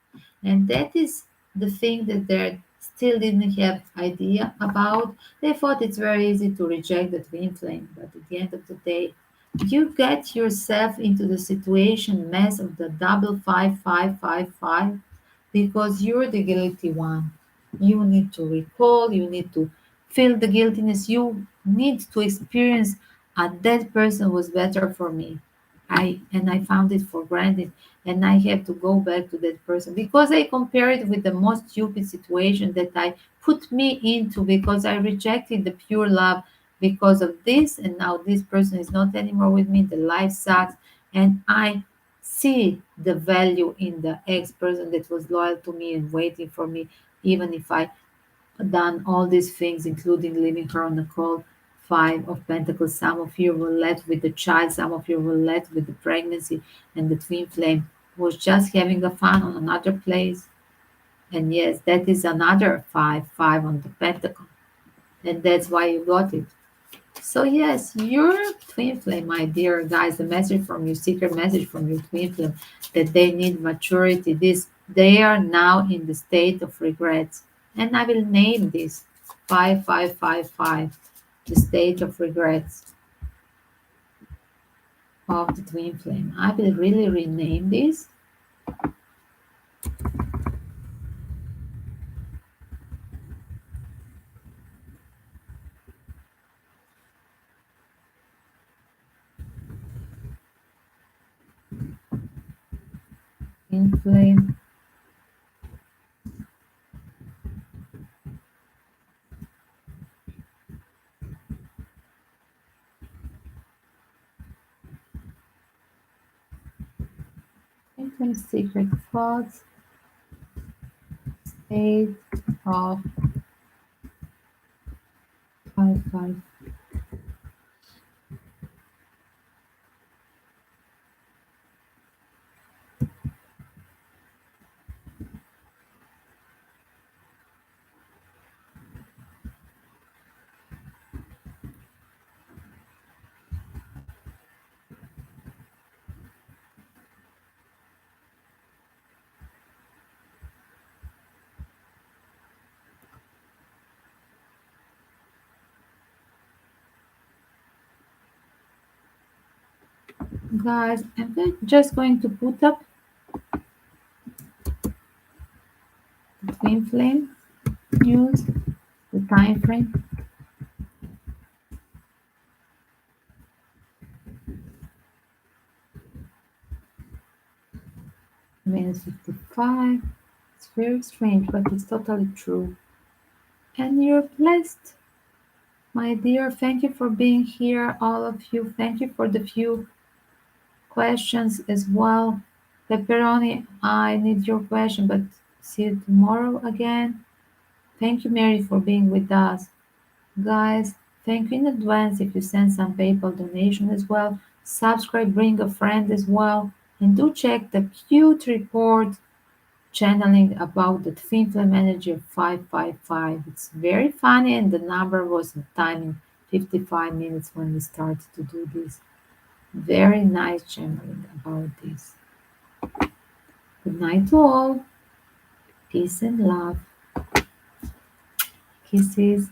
And that is the thing that they still didn't have idea about. They thought it's very easy to reject the twin flame, but at the end of the day, you get yourself into the situation mess of the double five five five five because you're the guilty one. You need to recall, you need to feel the guiltiness, you need to experience a dead person was better for me. I found it for granted and I have to go back to that person because I compare it with the most stupid situation that I put me into because I rejected the pure love because of this and now this person is not anymore with me. The life sucks and I see the value in the ex-person that was loyal to me and waiting for me, even if I done all these things, including leaving her on the cold. Five of Pentacles. Some of you were left with the child, some of you were left with the pregnancy, and the twin flame was just having a fun on another place. And yes, that is another five on the pentacle. And that's why you got it. So yes, your twin flame, my dear guys, the message from you, secret message from your twin flame, that they need maturity. This they are now in the state of regrets. And I will name this 5555, the state of regrets of the twin flame. I will really rename this. Twin flame. Twin flame secret thoughts. State of 55. Guys, just going to put up the twin flame news, the time frame. Minus 55. It's very strange, but it's totally true. And you're blessed, my dear. Thank you for being here, all of you. Thank you for the few questions as well. Pepperoni, I need your question, but see you tomorrow again. Thank you, Mary, for being with us. Guys, thank you in advance if you send some PayPal donation as well. Subscribe, bring a friend as well. And do check the cute report channeling about the twin flame energy of 555. It's very funny, and the number was in timing 55 minutes when we started to do this. Very nice channeling about this. Good night to all. Peace and love. Kisses.